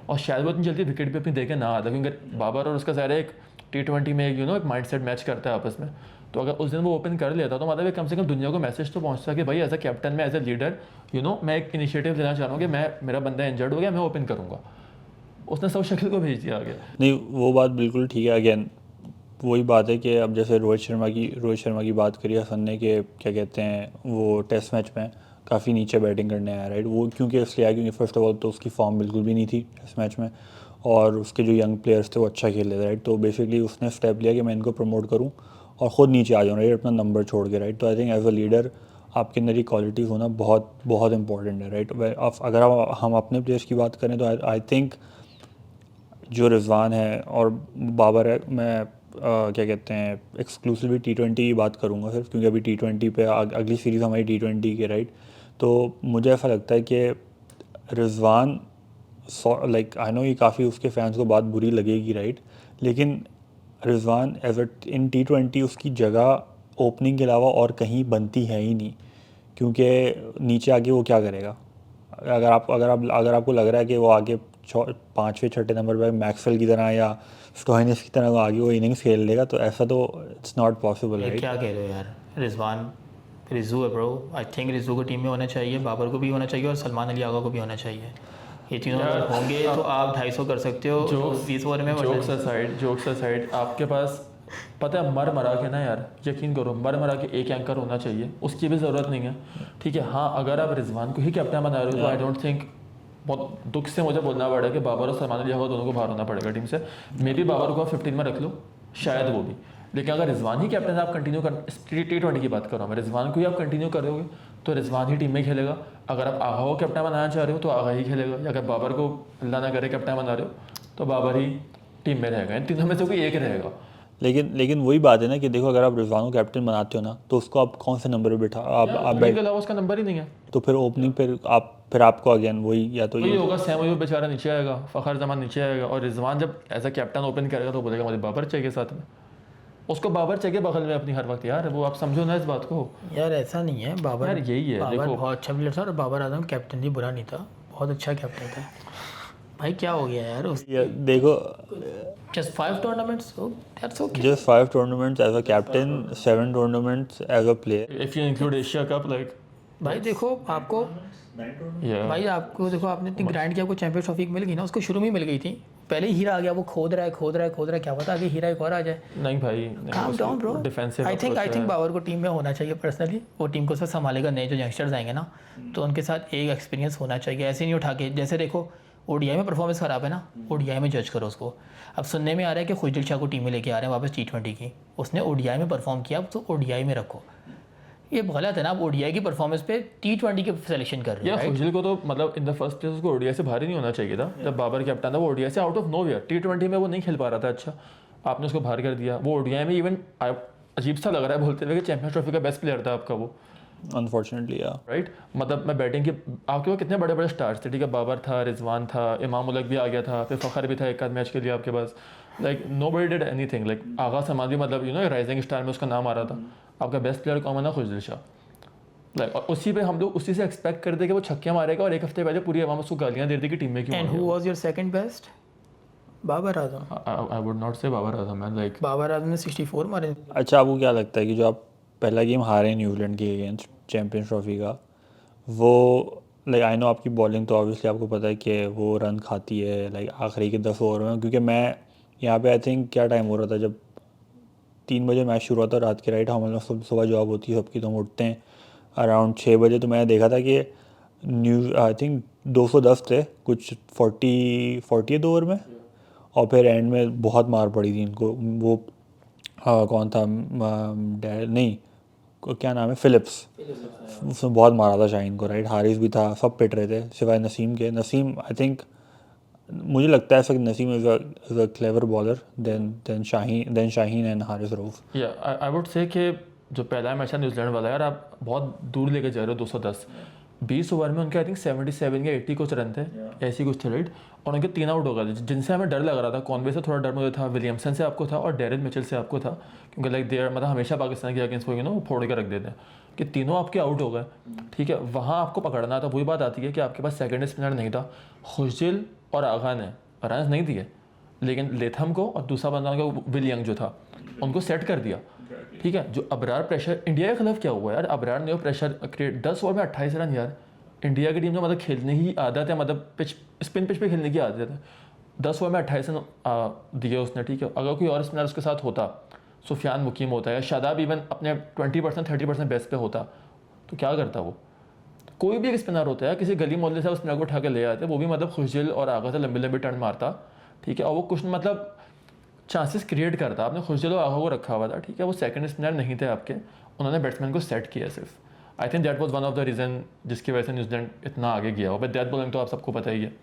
और शायद वो इतनी जल्दी विकेट पे अपनी देके ना आता, क्योंकि बाबर और उसका ज़ाहिर एक T20 में एक माइंड मैच करता है आपस में, तो अगर उस दिन वो ओपन कर लेता तो मतलब कम से कम दुनिया को मैसेज तो पहुंचता कि भाई एज अ कैप्टन में, एज अ लीडर मैं एक इनिशिएटिव लेना चाह रहा हूँ कि मेरा बंदा इंजर्ड हो गया, मैं ओपन करूँगा, उसने साउथ शकील को भेज दिया आगे। नहीं वो बात बिल्कुल ठीक है, अगेन वही बात है कि अब जैसे रोहित शर्मा की बात करी हसन ने कि क्या कहते हैं वो टेस्ट मैच में काफ़ी नीचे बैटिंग करने आया, राइट। वो क्योंकि इसलिए आया क्योंकि फर्स्ट ऑफ ऑल तो उसकी फॉर्म बिल्कुल भी नहीं थी टेस्ट मैच में, और उसके जो यंग प्लेयर्स थे वो अच्छा खेल रहे थे, राइट। तो बेसिकली उसने स्टेप लिया कि मैं इनको प्रमोट करूँ और ख़ुद नीचे आ जाऊँ, राइट, अपना नंबर छोड़ के, राइट। तो I think as a leader आपके अंदर ये क्वालिटीज़ होना बहुत बहुत इंपॉर्टेंट है, राइट। अगर हम अपने प्लेयर्स की बात करें तो आई थिंक जो रिजवान है और बाबर है, मैं क्या कहते हैं एक्सक्लूसिवली T20 की बात करूँगा सिर्फ, क्योंकि अभी T20 पे अगली सीरीज़ हमारी T20 की, राइट। तो मुझे ऐसा लगता है कि रिजवान, लाइक आई नो ये काफ़ी उसके फैंस को बात बुरी लगेगी, राइट, लेकिन Rizwan as a in T20 उसकी जगह ओपनिंग के अलावा और कहीं बनती है ही नहीं, क्योंकि नीचे आके वो क्या करेगा। अगर आपको लग रहा है कि वो आगे पाँचवें छठे नंबर पर मैक्सवेल की तरह या स्टोइनिस की तरह वो आगे वो इनिंग्स खेल लेगा, तो ऐसा तो इट्स नॉट पॉसिबल, ये राइट। क्या कह रहे हो यार, रिजवान रिजू है ब्रो। आई थिंक रिजू को टीम में होना चाहिए, बाबर को भी होना चाहिए और सलमान अली आगा को भी होना चाहिए। ये तीनों अगर होंगे तो आप 250 कर सकते हो 20 ओवर में। जोक्स असाइड, आपके पास पता है मर मरा के ना यार, यकीन करो मर मरा के एक एंकर होना चाहिए, उसकी भी ज़रूरत नहीं है, ठीक है। हाँ, अगर आप रिजवान को ही कैप्टन बना रहे हो तो आई डोंट थिंक, बहुत दुख से मुझे बोलना पड़ा कि बाबर और सलमान अली आगा दोनों को बाहर होना पड़ेगा टीम से। मे बी बाबर को आप 15 में रख लो, शायद वो भी, लेकिन अगर रिजवान ही कैप्टन आप कंटिन्यू कर, T20 की बात कर रहा हूँ मैं, रिजवान को ही आप कंटिन्यू करोगे तो रिजवान ही टीम में खेलेगा। अगर आप आगा को कैप्टन बनाना चाह रहे हो तो आगा ही खेलेगा, या अगर बाबर को अल्लाह ना करे कैप्टन बना रहे हो तो बाबर ही टीम में रहेगा, इन तीनों में से कोई एक रहेगा। लेकिन वही बात है ना कि देखो, अगर आप रिजवान को कैप्टन बनाते हो ना, तो उसको आप कौन से नंबर पे बिठा आप के अलावा उसका नंबर ही नहीं है, तो फिर ओपनिंग फिर आपको अगेन वही, या तो वही ये होगा, सैम अयूब बेचारा नीचे आएगा, फ़खर जमान नीचे आएगा, और रिजवान जब एज अ कैप्टन ओपन करेगा तो बोलेगा मुझे बाबर चाहिए साथ में, उसको बाबर चाहिए बगल में अपनी हर वक्त यार, वो आप समझो ना इस बात को यार। ऐसा नहीं है, बाबर यार यही है, बाबर देखो बहुत अच्छा प्लेयर था और बाबर आजम कैप्टन भी बुरा नहीं था, बहुत अच्छा कैप्टन था भाई। क्या हो गया यार उस देखो, just 5 tournaments, that's okay. just 5 tournaments as a captain, 7 tournaments as a player. If you include Asia cup like, भाई देखो आपको, भाई आपको देखो, आपने इतनी ग्राइंड की, आपको चैंपियंस ट्रॉफी मिल गई ना, उसको शुरू में मिल गई थी, पहले ही हीरा आ गया, वो खोद रहा है, क्या पता आगे हीरा एक और आ जाए। नहीं भाई, calm down bro. Defensive I think Babar को टीम में होना चाहिए पर्सनली, वो टीम को सब संभालेगा, नए जो यंगस्टर्स आएंगे ना, तो उनके साथ एक एक्सपीरियंस होना चाहिए, ऐसे नहीं उठा के, जैसे देखो ओडीआई में परफॉर्मेंस खराब है ना, ओडीआई में जज करो उसको। अब सुनने में आ रहा है कि खुशदिल शाह को टीम में लेके आ रहे हैं वापस T20 की, उसने ओडीआई में परफॉर्म किया, अब तो ओडीआई में रखो। ये गलत है ना, आप ओडीआई की परफॉर्मेंस पे T20 के सिलेक्शन कर रहे हो, या खुशदिल को तो मतलब इन द फर्स्ट प्लेस उसको ओडीआई से बाहर ही नहीं होना चाहिए था, जब बाबर कैप्टन था वो ओडीआई से आउट ऑफ नोवेयर, T20 में वो नहीं खेल पा रहा था अच्छा, आपने उसको बाहर कर दिया। वो ओडीआई में इवन अजीब सा लग रहा है बोलते हुए कि चैंपियंस ट्रॉफी का बेस्ट प्लेयर था आपका वो, अनफॉर्चुनेटली, या राइट। मतलब मैं बैटिंग के आपके पास कितने बड़े बड़े स्टार्स थे, ठीक है, बाबर था, रिजवान था, इमाम उलग भी आ गया था, फिर फ़खर भी था एक आध मैच के लिए आपके पास, like nobody did anything, like Agha समाज भी मतलब राइजिंग स्टार में उसका नाम आ रहा था। आपका बेस्ट प्लेयर कौन है ना, खुशदिल शाह, लाइक, और उसी पे हम लोग उसी से एक्सपेक्ट करते कि वो छक्कियाँ मारेगा, और एक हफ्ते पहले पूरी आवाम उसको गालियाँ दे रही थी कि टीम में क्यों। And who was your second best? Babar Azam. I would not say Babar Azam man, like Babar Azam ने 64 मारे। अच्छा, आपको क्या लगता है कि जो आप पहला गेम हारे हैं न्यूजीलैंड के अगेंस्ट चैंपियंस ट्रॉफी का, वो लाइक आई नो आपकी बॉलिंग तो ऑब्वियसली आपको पता है कि वो रन खाती है लाइक आखिरी के 10 ओवर में, क्योंकि मैं यहाँ पे आई थिंक क्या टाइम हो रहा था जब 3 बजे मैच शुरू होता रात के, राइट, हम लोग सुबह जॉब होती है सबकी, तो हम उठते हैं अराउंड 6 बजे, तो मैंने देखा था कि आई थिंक 210 थे कुछ 40 ओवर में, और फिर एंड में बहुत मार पड़ी थी इनको, वो कौन था, नहीं क्या नाम है, फिलिप्स, उसने बहुत मारा था शाहीन को, राइट, हारिस भी था, सब पिट रहे थे सिवाय नसीम के। नसीम आई थिंक, मुझे लगता है ऐसा कि Naseem is a clever bowler then Shaheen and Haris Rauf. या आई वुड से कि जो पहला मैच है न्यूजीलैंड वाला, यार आप बहुत दूर लेके जा रहे हो, 210 20 ओवर में उनके आई थिंक 77 या 80 कुछ रन थे, ऐसी कुछ थे, राइट, और उनके 3 आउट हो गए थे, जिनसे हमें डर लग रहा था। कॉनवे से थोड़ा डर मुझे था, विलियमसन से आपको था, और डेरिल मिचेल से आपको था, क्योंकि लाइक देयर मतलब हमेशा पाकिस्तान के अगेंस्ट वो फोड़ के रख देते हैं कि तीनों आपके आउट हो गए, ठीक है, वहाँ आपको पकड़ना था। वही बात आती है कि आपके पास सेकंड स्पिनर नहीं था, खुशदिल और आगा ने रन नहीं दिए, लेकिन लेथम को और दूसरा बंदा विल यंग जो था उनको सेट कर दिया, ठीक है। जो अबरार प्रेशर इंडिया के खिलाफ क्या हुआ यार, अबरार ने वो प्रेशर क्रिएट, 10 ओवर में 28 रन यार। इंडिया की टीम में मतलब खेलने की आदत है, मतलब स्पिन पिच पे खेलने की आदत है, 10 ओवर में 28 रन दिए उसने, ठीक है। अगर कोई और स्पिनर उसके साथ होता, सुफियान मुकीम होता या शादाब इवन अपने 20% 30% बेस्ट पे होता, तो क्या करता वो। कोई भी एक स्पिनर होता है, किसी गली मोहल्ले से उस स्पिनर को उठा के ले आते, वो भी मतलब खुशदिल और आगा से लंबी लंबी टर्न मारता, ठीक है, और वो कुछ मतलब चांसेस क्रिएट करता। आपने खुशदिल और आगा को रखा हुआ था, ठीक है, वो सेकंड स्पिनर नहीं थे आपके, उन्होंने बैट्समैन को सेट किया सिर्फ। I think that was one of the reason जिसकी वजह से न्यूजीलैंड इतना आगे गया हो। बट डेथ बॉलिंग तो आप सबको पता ही है।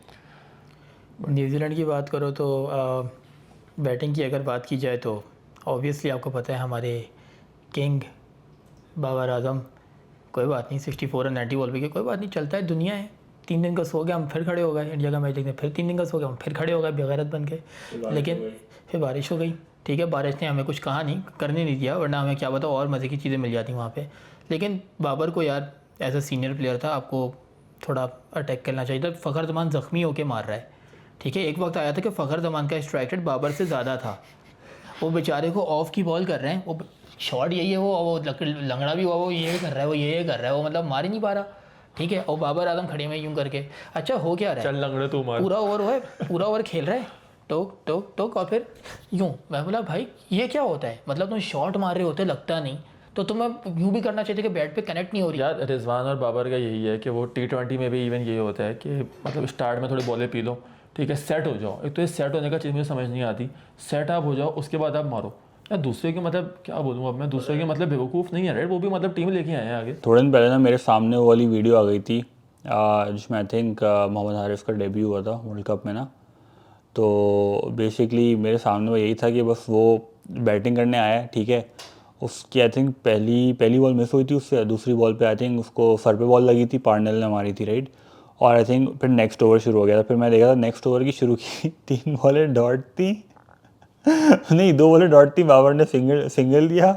न्यूजीलैंड की बात करो तो बैटिंग की अगर बात की जाए तो ऑब्वियसली आपको पता है हमारे किंग बाबर आजम, कोई बात नहीं 64 और 90 बॉल पे, कोई बात नहीं, चलता है, दुनिया है। 3 दिन का सो गया हम फिर खड़े हो गए, इंडिया का मैच देखने, फिर 3 दिन का सो गया हम फिर खड़े हो गए बेगैरत बन के। लेकिन फिर बारिश हो गई, ठीक है, बारिश ने हमें कुछ कहा नहीं, करने नहीं दिया, वरना हमें क्या पता और मज़े की चीज़ें मिल जाती वहाँ पे। लेकिन बाबर को यार एज अ सीनियर प्लेयर था, आपको थोड़ा अटैक करना चाहिए था। फ़खर जमान ज़ख्मी होकर मार रहा है, ठीक है, एक वक्त आया था कि फ़खर जमान का स्ट्राइक रेट बाबर से ज़्यादा था, वो बेचारे को ऑफ की बॉल कर रहे हैं, वो शॉट यही है, वो लंगड़ा भी हुआ, वो ये कर रहा है, वो ये कर रहा है, वो मतलब मार ही नहीं पा रहा, ठीक है। और बाबर आजम खड़े में यूं करके, अच्छा हो क्या रहा है, चल लंगड़े तू मार, पूरा ओवर है, पूरा ओवर खेल रहा है, टोक टोक टोक, और फिर यूं। मैं बोला भाई ये क्या होता है, मतलब तुम शॉट मार रहे होते लगता नहीं, तो तुम्हें यूं भी करना चाहिए कि बैट पे कनेक्ट नहीं हो रही। यार रिजवान और बाबर का यही है कि वो T20 में भी इवन यही होता है कि मतलब स्टार्ट में थोड़ी बॉलें पी लो, ठीक है, सेट हो जाओ। एक तो ये सेट होने का चीज़ मुझे समझ नहीं आती, सेट आप हो जाओ उसके बाद आप मारो। यार दूसरे के मतलब क्या बोलूँ अब मैं, दूसरे के मतलब बेवकूफ़ नहीं है राइट, वो भी मतलब टीम लेके आए हैं आगे। थोड़े दिन पहले ना मेरे सामने वो वाली वीडियो आ गई थी जिसमें आई थिंक मोहम्मद हारिस का डेब्यू हुआ था वर्ल्ड कप में ना। तो बेसिकली मेरे सामने वो यही था कि बस वो बैटिंग करने आया है, ठीक है, उसकी आई थिंक पहली बॉल मिस हुई थी, उससे दूसरी बॉल पे आई थिंक उसको सर पे बॉल लगी थी, पार्नल ने मारी थी राइट। और आई थिंक फिर नेक्स्ट ओवर शुरू हो गया था, फिर मैं देखा था नेक्स्ट ओवर की शुरू की 3 बॉलें डॉट थी नहीं 2 बॉलें डॉट थी, बाबर ने सिंगल दिया,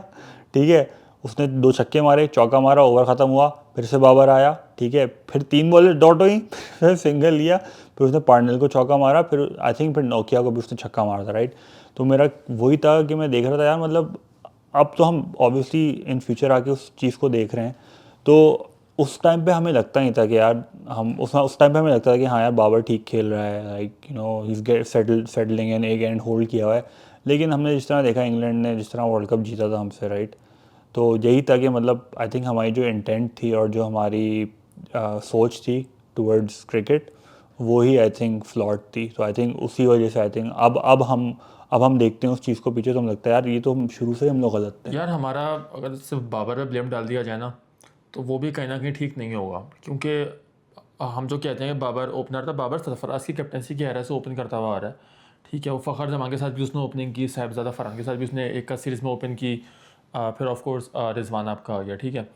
ठीक है, उसने 2 छक्के मारे, चौका मारा, ओवर ख़त्म हुआ, फिर से बाबर आया, ठीक है, फिर 3 बॉलें डॉट हुई, फिर सिंगल लिया, फिर उसने पार्नल को चौका मारा, फिर आई थिंक फिर नोकिया को भी उसने छक्का मारा था राइट। तो मेरा वही था कि मैं देख रहा था यार, मतलब अब तो हम ऑब्वियसली इन फ्यूचर आके उस चीज़ को देख रहे हैं, तो उस टाइम पे हमें लगता नहीं था कि यार हम उस टाइम पे हमें लगता था कि हाँ यार बाबर ठीक खेल रहा है, like you know he is gate settling and एक एंड होल्ड किया हुआ है। लेकिन हमने जिस तरह देखा इंग्लैंड ने जिस तरह वर्ल्ड कप जीता था हमसे राइट, तो यही था कि मतलब आई थिंक हमारी जो इंटेंट थी और जो हमारी सोच थी टूवर्ड्स क्रिकेट, वो ही आई थिंक फ्लॉट थी। तो आई थिंक उसी वजह से आई थिंक अब हम देखते हैं उस चीज़ को पीछे, तो हम लगता है यार ये तो हम शुरू से हम लोग गलत थे। यार हमारा अगर सिर्फ बाबर पे ब्लेम डाल दिया जाए ना, तो वो भी कहीं ना कहीं ठीक नहीं होगा, क्योंकि हम जो कहते हैं कि बाबर ओपनर था, बाबर सरफराज की कैप्टनसी की हैरत से ओपन करता हुआ आ रहा है, ठीक है। वो फ़खर जमान के साथ भी उसने ओपनिंग की, साहिबजादा फरहान के साथ भी उसने एक का सीरीज़ में ओपन की, फिर ऑफ कोर्स रिजवान आपका आ गया, ठीक है।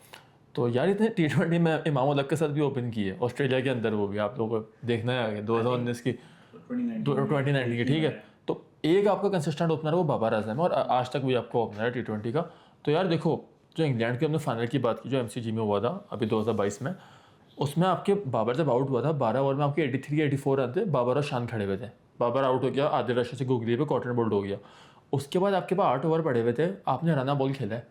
तो यार इतने T20 में इमाम उल-हक के साथ भी ओपन की है ऑस्ट्रेलिया के अंदर, वो भी आप लोगों को देखना है आगे 2019 की 2019 की, ठीक है। तो एक आपका कंसिस्टेंट ओपनर है वो बाबर आजम है, और आज तक भी आपका ओपनर है T20 का। तो यार देखो, जो इंग्लैंड के हमने फाइनल की बात की जो MCG में हुआ था अभी 2022 में, उसमें आपके बाबर जब आउट हुआ था 12 ओवर में आपके 83-84 रन थे, बाबर और शान खड़े हुए थे, बाबर आउट हो गया, आदिल रशीद से गुगली पे कॉटन बोल्ड हो गया। उसके बाद आपके पास 8 ओवर पड़े हुए थे, आपने रना बॉल खेला है,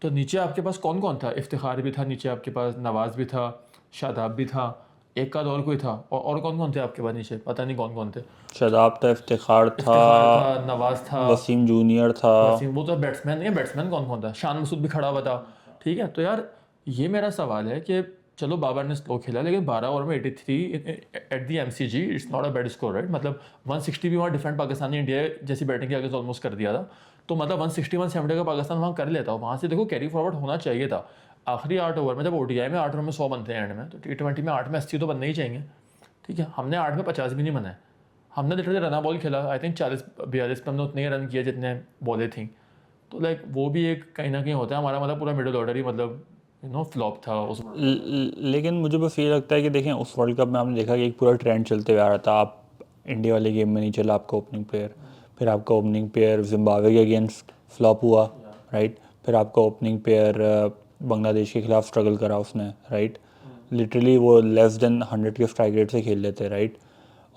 तो नीचे आपके पास कौन कौन था, इफ्तिखार भी था नीचे आपके पास, नवाज़ भी था, शादाब भी था, एक का और कोई था, और कौन कौन थे आपके पास नीचे, पता नहीं कौन कौन थे। शादाब था, इफ्तिखार था, नवाज़ था, वसीम जूनियर था, वसीम, वो तो बैट्समैन नहीं है, बैट्समैन कौन कौन था, शान मसूद भी खड़ा हुआ था, ठीक है। तो यार ये मेरा सवाल है कि चलो बाबर ने स्लो खेला, लेकिन 12 ओवर में 83 at the MCG, it's not a bad score right. मतलब 160 भी वहाँ डिफरेंट पाकिस्तानी इंडिया जैसी बैटिंग के आगे ऑलमोस्ट कर दिया था, तो मतलब 160-170 का पाकिस्तान वहाँ कर लेता, वहाँ से देखो कैरी फॉरवर्ड होना चाहिए था। आखिरी 8 ओवर में, जब ODI में 8 ओवर में 100 बनते हैं एंड में, तो T20 में 8 में 80 तो बनने ही चाहिए, ठीक है। हमने 8 में 50 भी नहीं बनाए, हमने लिटरली रना बॉल खेला, आई थिंक 40-42 पे हमने उतने ही रन किए जितने बॉलें थी। तो लाइक वो भी एक कहीं ना कहीं होता है, हमारा मतलब पूरा मिडिल ऑर्डर ही मतलब फ्लॉप था उस। लेकिन मुझे बस ये लगता है कि देखें उस वर्ल्ड कप में आपने देखा कि एक पूरा ट्रेंड चलते हुए आ रहा था। आप इंडिया वाले गेम में नहीं चला आपका ओपनिंग प्लेयर, फिर आपका ओपनिंग प्लेयर जिम्बाब्वे के अगेंस्ट फ्लॉप हुआ राइट, फिर आपका ओपनिंग प्लेयर बांग्लादेश के खिलाफ स्ट्रगल करा उसने राइट, लिटरली वो लेस देन 100 के स्ट्राइक रेट से खेल लेते राइट।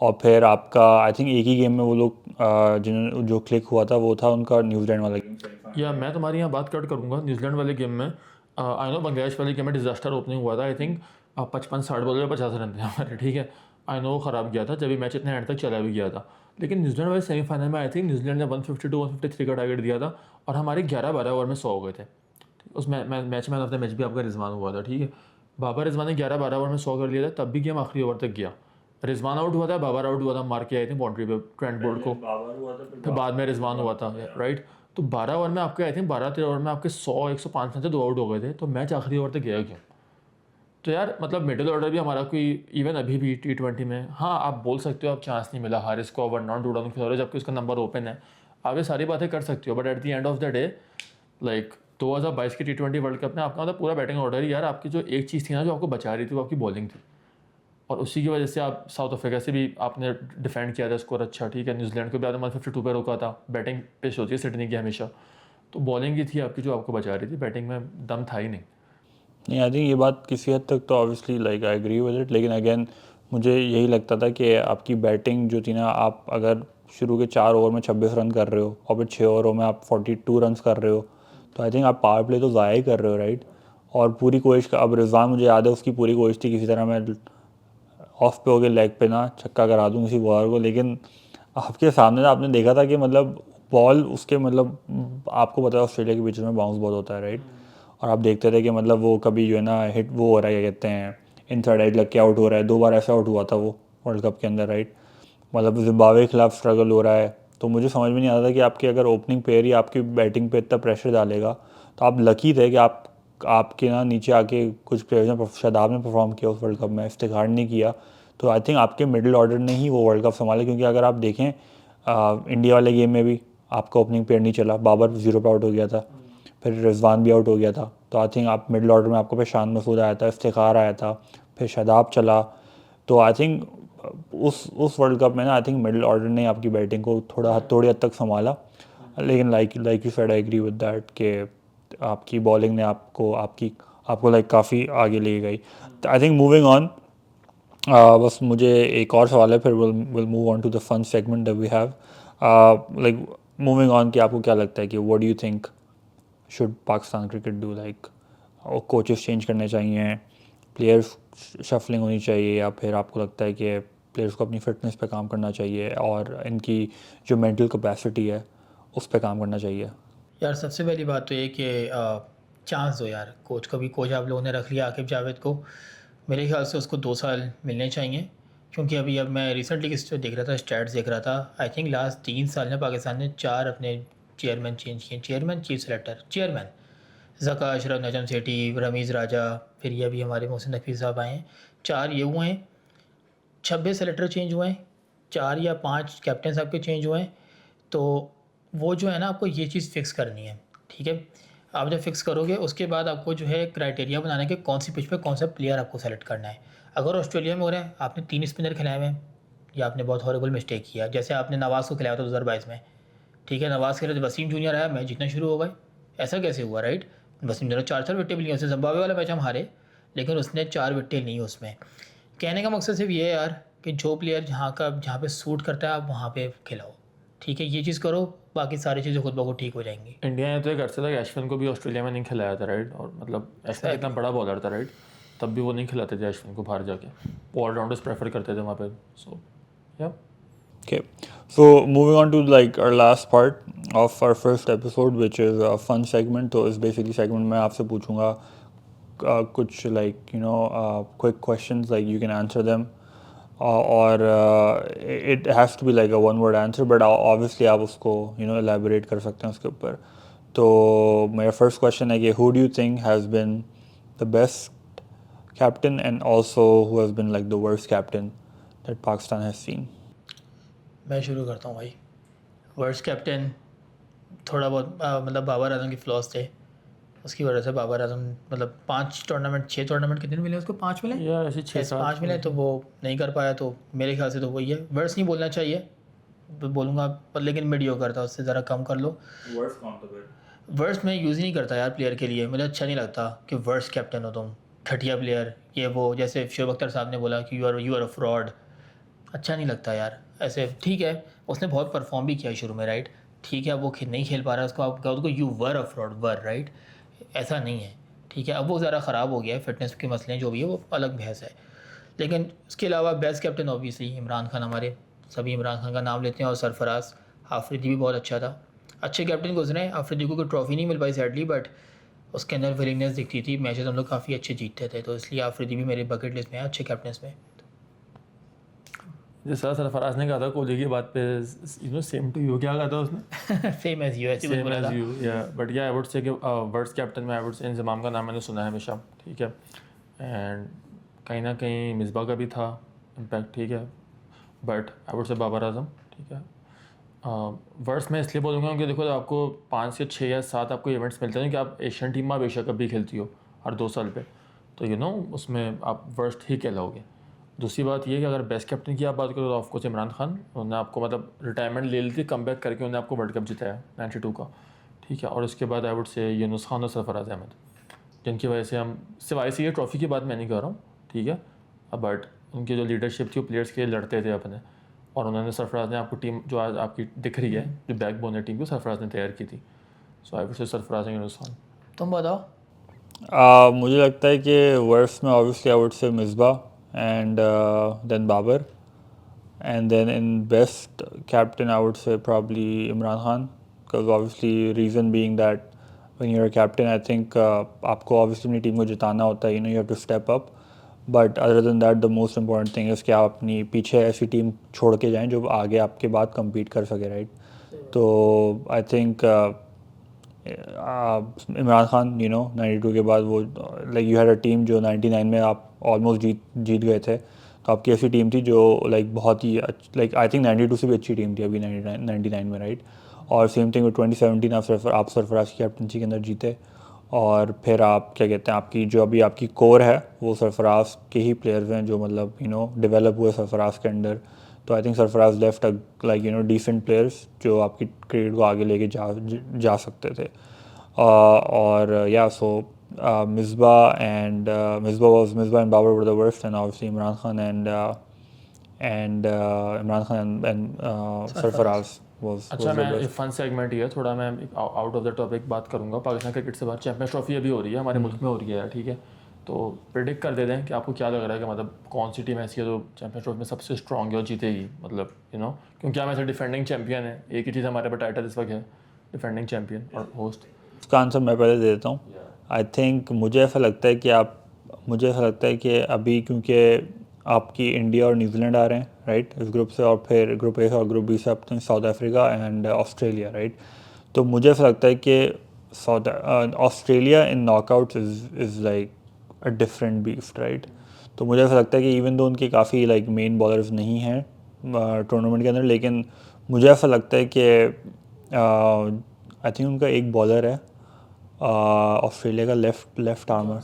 और फिर आपका आई थिंक एक ही गेम में वो लोग जिन्होंने जो क्लिक हुआ था वो था उनका न्यूजीलैंड वाला गेम। या मैं तुम्हारी यहाँ बात कट करूँगा, न्यूजीलैंड वाले गेम में आई नो बांग्लादेश वाले गेम में डिजास्टर ओपनिंग हुआ था, आई थिंक 55-60 बॉल में 50 रन थे हमारे, ठीक है। आई नो ख़राब गया था, जब भी मैच इतने एंड तक चला भी गया था, लेकिन न्यूजीलैंड वाले सेमीफाइनल में आई थिंक न्यूजीलैंड ने 152 153 का टारगेट दिया था और हमारे 11-12 ओवर में 100 हो गए थे। उस match man of the match भी आपका रिजवान हुआ था, ठीक है। बाबर रिजवान ने 11-12 ओवर में 100 कर लिया था, तब भी गेम आखिरी ओवर तक गया। रिजवान आउट हुआ था, बाबर आउट हुआ था, मार के आए थे बाउंड्री पे ट्रेंट बोर्ड को, फिर बाद में रिजवान हुआ था, राइट। तो 12 ओवर में आपके आई थिंक 12-13 ओवर में आपके 100-105 में से 2 आउट हो गए थे, तो मैच आखिरी ओवर तक गया क्यों? तो यार मतलब मिडिल ऑर्डर भी हमारा कोई इवन अभी भी T20 में, हाँ आप बोल सकते हो आप चांस नहीं मिला, हारिस को 1 टू डाउन खिला रहे जबकि उसका नंबर ओपन है, आप ये सारी बातें कर सकते हो, but at the end of the day like 2022 की T20 वर्ल्ड कप में आपका मतलब पूरा बैटिंग ऑर्डर ही यार, आपकी जो एक चीज़ थी ना जो आपको बचा रही थी वो आपकी बॉलिंग थी, और उसी की वजह से आप साउथ अफ्रीका से भी आपने डिफेंड किया था स्कोर अच्छा, ठीक है। न्यूजीलैंड को भी आपने 152 पे रोका था, बैटिंग पेश होती है सिडनी की हमेशा, तो बॉलिंग ही थी आपकी जो आपको बचा रही थी, बैटिंग में दम था ही नहीं। नहीं, आई थिंक ये बात किसी हद तक तो obviously like I agree with it, लेकिन अगेन मुझे यही लगता था कि आपकी बैटिंग जो थी ना, आप अगर शुरू के 4 ओवर में 26 रन कर रहे हो और फिर 6 ओवरों में आप 42 रन कर रहे हो, तो आई थिंक आप पावर प्ले तो ज़ाया ही कर रहे हो, राइट। और पूरी कोशिश अब रिजवान, मुझे याद है उसकी पूरी कोशिश थी किसी तरह मैं ऑफ पे हो गए लेग पे ना छक्का करा दूँ किसी बॉलर को, लेकिन आपके सामने ना आपने देखा था कि मतलब बॉल उसके मतलब आपको पता है ऑस्ट्रेलिया के पिच में बाउंस बहुत होता है, राइट। और आप देखते थे कि मतलब वो कभी जो है ना हिट वो हो रहा है, क्या कहते हैं, इनसाइड एज लग के आउट हो रहा है, 2 बार ऐसा आउट हुआ था वो वर्ल्ड कप के अंदर, राइट। मतलब जिम्बाब्वे के खिलाफ स्ट्रगल हो रहा है, तो मुझे समझ में नहीं आता था कि आपके अगर ओपनिंग पेयर ही आपकी बैटिंग पे इतना प्रेशर डालेगा, तो आप लकी थे कि आपके ना नीचे आके कुछ प्लेयर्स ने, शादाब ने परफॉर्म किया उस वर्ल्ड कप में, इफ्तिखार नहीं किया। तो आई थिंक आपके मिडिल ऑर्डर ने ही वो वर्ल्ड कप संभाला, क्योंकि अगर आप देखें इंडिया वाले गेम में भी आपका ओपनिंग पेयर नहीं चला, बाबर 0 पे आउट हो गया था, फिर रिजवान भी आउट हो गया था। तो आई थिंक आप मिडिल ऑर्डर में आपको फिर शान मसूद आया था, इफ्तिखार आया था, फिर शादाब चला। तो आई थिंक उस वर्ल्ड कप में ना आई थिंक मिडिल ऑर्डर ने आपकी बैटिंग को थोड़ी हद तक संभाला, लेकिन like you said I agree with that कि आपकी बॉलिंग ने आपको लाइक काफ़ी आगे ले गई। आई थिंक मूविंग ऑन, बस मुझे एक और सवाल है, फिर will move on to the fun segment that we have. Like moving on, कि आपको क्या लगता है कि what do you think should Pakistan cricket do, like coaches change करने चाहिए, प्लेयर्स शफलिंग होनी चाहिए, या फिर आपको लगता है कि प्लेयर्स को अपनी फिटनेस पे काम करना चाहिए और इनकी जो मेंटल कैपेसिटी है उस पे काम करना चाहिए? यार सबसे पहली बात तो ये कि चांस दो यार कोच को भी। कोच आप लोगों ने रख लिया आकिब जावेद को, मेरे ख्याल से उसको 2 साल मिलने चाहिए, क्योंकि अभी अब मैं रिसेंटली किस देख रहा था, स्टैट्स देख रहा था, आई थिंक लास्ट 3 साल में पाकिस्तान ने 4 अपने चेयरमैन चेंज किए, chairman, chief selector, chairman, Zaka Ashraf, Najam Sethi, Ramiz Raja, फिर ये अभी हमारे मोहसिन नकवी साहब आए हैं, 4 ये हुए हैं। 26 सेलेक्टर चेंज हुए हैं, 4 या 5 कैप्टन साहब के चेंज हुए हैं। तो वो जो है ना, आपको ये चीज़ फ़िक्स करनी है, ठीक है। आप जब फिक्स करोगे उसके बाद आपको जो है क्राइटेरिया बनाना है कि कौन सी पिच पे कौन सा प्लेयर आपको सेलेक्ट करना है। अगर ऑस्ट्रेलिया में हो रहा है, आपने 3 स्पिनर खिलाए हुए हैं, या आपने बहुत हॉरेबल मिस्टेक किया, जैसे आपने नवाज़ को खिलाया था 2022 में, ठीक है। नवाज़ के लिए वसीम जूनियर आया, मैच जीतना शुरू हो गए, ऐसा कैसे हुआ, राइट। वसीम जूनियर 4 विकेटें भी ली, उससे जिम्बाब्वे वाला मैच हम हारे, लेकिन उसने 4 विकेटें ली उसमें। कहने का मकसद सिर्फ ये है यार कि जो प्लेयर जहाँ पे सूट करता है आप वहाँ पे खिलाओ, ठीक है। ये चीज़ करो, बाकी सारी चीज़ें खुद ब खुद ठीक हो जाएंगी। इंडिया ने तो एक अर्से तक अश्विन को भी ऑस्ट्रेलिया में नहीं खिलाया था, राइट। और मतलब अश्विन कितना बड़ा बॉलर था, राइट, तब भी वो नहीं खिलाते थे अश्विन को बाहर जाके, वो ऑलराउंडर्स प्रेफर करते थे वहाँ पे। सो या Okay, so moving on to like our last part of our first episode, which is a fun segment. तो इस basically segment में आपसे पूछूंगा कुछ like quick questions, like you can answer them, or it has to be like a one word answer, but obviously आप उसको elaborate कर सकते हैं उसके ऊपर। तो मेरा first question है कि who do you think has been the best captain and also who has been like the worst captain that Pakistan has seen? मैं शुरू करता हूँ भाई। वर्ल्ड कैप्टन थोड़ा बहुत मतलब बाबर आजम की फ्लॉस थे, उसकी वजह से बाबर आजम मतलब 6 टूर्नामेंट कितने मिले उसको, 5 मिले या ऐसे 6-7 5 मिले, तो वो नहीं कर पाया। तो मेरे ख्याल से तो वही है, वर्ड्स नहीं बोलना चाहिए, तो बोलूँगा पर, लेकिन मीडियोकर था, उससे ज़रा कम कर लो। वर्ड्स मैं यूज़ ही नहीं करता यार प्लेयर के लिए, मुझे अच्छा नहीं लगता कि वर्ड्स कैप्टन हो तुम, घटिया प्लेयर, ये वो, जैसे शोएब अख्तर साहब ने बोला कि यू आर अ फ्रॉड, अच्छा नहीं लगता यार ऐसे। ठीक है, उसने बहुत परफॉर्म भी किया शुरू में, राइट, ठीक है। अब वो नहीं खेल पा रहा है, उसको आप कहो उसको you were a fraud, were, right, ऐसा नहीं है, ठीक है। अब वो ज़रा ख़राब हो गया है, फिटनेस के मसले जो भी है वो अलग बहस है। लेकिन उसके अलावा best captain obviously Imran Khan, हमारे सभी इमरान खान का नाम लेते हैं, और सरफराज। आफरीदी भी बहुत अच्छा था, अच्छे कैप्टन गुजरे। आफरीदी को कोई ट्रॉफी नहीं मिल पाई सैडली, बट उसके अंदर विलिंगनेस दिखती थी, मैचेस हम लोग काफ़ी अच्छे जीतते थे, तो इसलिए आफरीदी भी मेरे बकेट लिस्ट में है अच्छे कैप्टन्स में। जैसा सरफराज ने कहा था कोहली की बात पे, सेम टू यू, क्या कहा था उसने? सेम एज यू, ऐसे कुछ सेम बोला एज था। यू, या बट या आई वुड से कि वर्स्ट कैप्टन में आई वुड से इंजमाम का नाम मैंने सुना है हमेशा, ठीक है, एंड कहीं ना कहीं मिसबा का भी था इम्पैक्ट, ठीक है, बट आई वुड से बाबर आजम, ठीक है। वर्स्ट मैं इसलिए बोलूँगा क्योंकि देखो आपको 5 या 6 या 7 आपको इवेंट्स मिलते हैं कि आप एशियन टीम में बेशक कभी खेलती हो हर 2 साल पे, तो उसमें आप वर्स्ट ही कहलाओगे। दूसरी बात ये कि अगर बेस्ट कैप्टन की आप बात करो तो ऑफकोर्स इमरान खान, उन्होंने आपको मतलब रिटायरमेंट ले ली थी, कम बैक करके उन्होंने आपको वर्ल्ड कप जिताया 92 का, ठीक है। और उसके बाद आई वुड से यूनुस खान और सरफराज अहमद, जिनकी वजह से हम सिवाय से ये ट्रॉफ़ी की बात मैं नहीं कर रहा हूँ, ठीक है, बट उनकी जो लीडरशिप थी वो प्लेयर्स के लिए लड़ते थे अपने, और उन्होंने सरफराज ने आपको टीम जो आज आपकी दिख रही है जो बैकबोन है टीम को, सरफराज ने तैयार की थी। सो आई वुड से सरफराज एंड यूनुस खान। तुम बताओ। मुझे लगता है कि वर्स्ट में obviously I would say Misbah and then Babar, and then in best captain I would say probably Imran Khan, because obviously reason being that when you're a captain I think आपको obviously अपनी team को जिताना होता है, you have to step up, but other than that the most important thing is कि आप अपनी पीछे ऐसी टीम छोड़ के जाएं जो आगे आपके बाद compete कर सके, right? तो I think इमरान खान 92 के बाद वो like you had a team जो 99 में आप ऑलमोस्ट जीत गए थे, तो आपकी ऐसी टीम थी जो लाइक बहुत ही लाइक आई थिंक 92 से भी अच्छी टीम थी अभी 99 में, राइट? और सेम थिंग 2017 आप सरफराज की कैप्टनसी के अंदर जीते, और फिर आप क्या कहते हैं आपकी जो अभी आपकी कोर है वो सरफराज के ही प्लेयर्स हैं जो मतलब डेवलप हुए सरफराज के अंडर। तो I think Sarfaraz left like decent players जो आपकी क्रिकेट को आगे लेके जा सकते थे। और या so Misbah and Babar were the worst, and obviously Imran Khan and Sarfaraz was अच्छा, the मैं best. एक फन सेगमेंट ही है थोड़ा, मैं आउट ऑफ द टॉपिक बात करूंगा। पाकिस्तान क्रिकेट से बात, चैंपियंस ट्रॉफी अभी हो रही है हमारे मुल्क में हो रही है, ठीक है, तो प्रिडिक्ट कर देते हैं कि आपको क्या लग रहा है कि मतलब कौन सी टीम ऐसी है जो चैंपियंस ट्रॉफी में सबसे स्ट्रॉन्ग है और जीतेगी, मतलब क्योंकि हम ऐसे डिफेंडिंग चैंपियन है, एक ही चीज़ हमारे पास टाइटल इस वक्त है, डिफेंडिंग चैंपियन और होस्ट। इसका आंसर मैं पहले दे देता हूँ। आई थिंक मुझे ऐसा लगता है कि अभी क्योंकि आपकी इंडिया और न्यूजीलैंड आ रहे हैं, राइट, इस ग्रुप से, और फिर ग्रुप ए और ग्रुप बी से अपने south Africa and Australia, right. तो मुझे ऐसा लगता है कि Australia in knockouts is like a different beast, right. तो मुझे ऐसा लगता है कि इवन दो उनके काफ़ी लाइक मेन बॉलर्स नहीं हैं टूर्नामेंट के अंदर, लेकिन मुझे ऐसा लगता है कि आई थिंक उनका एक बॉलर है ऑस्ट्रेलिया का लेफ्ट आर्मर,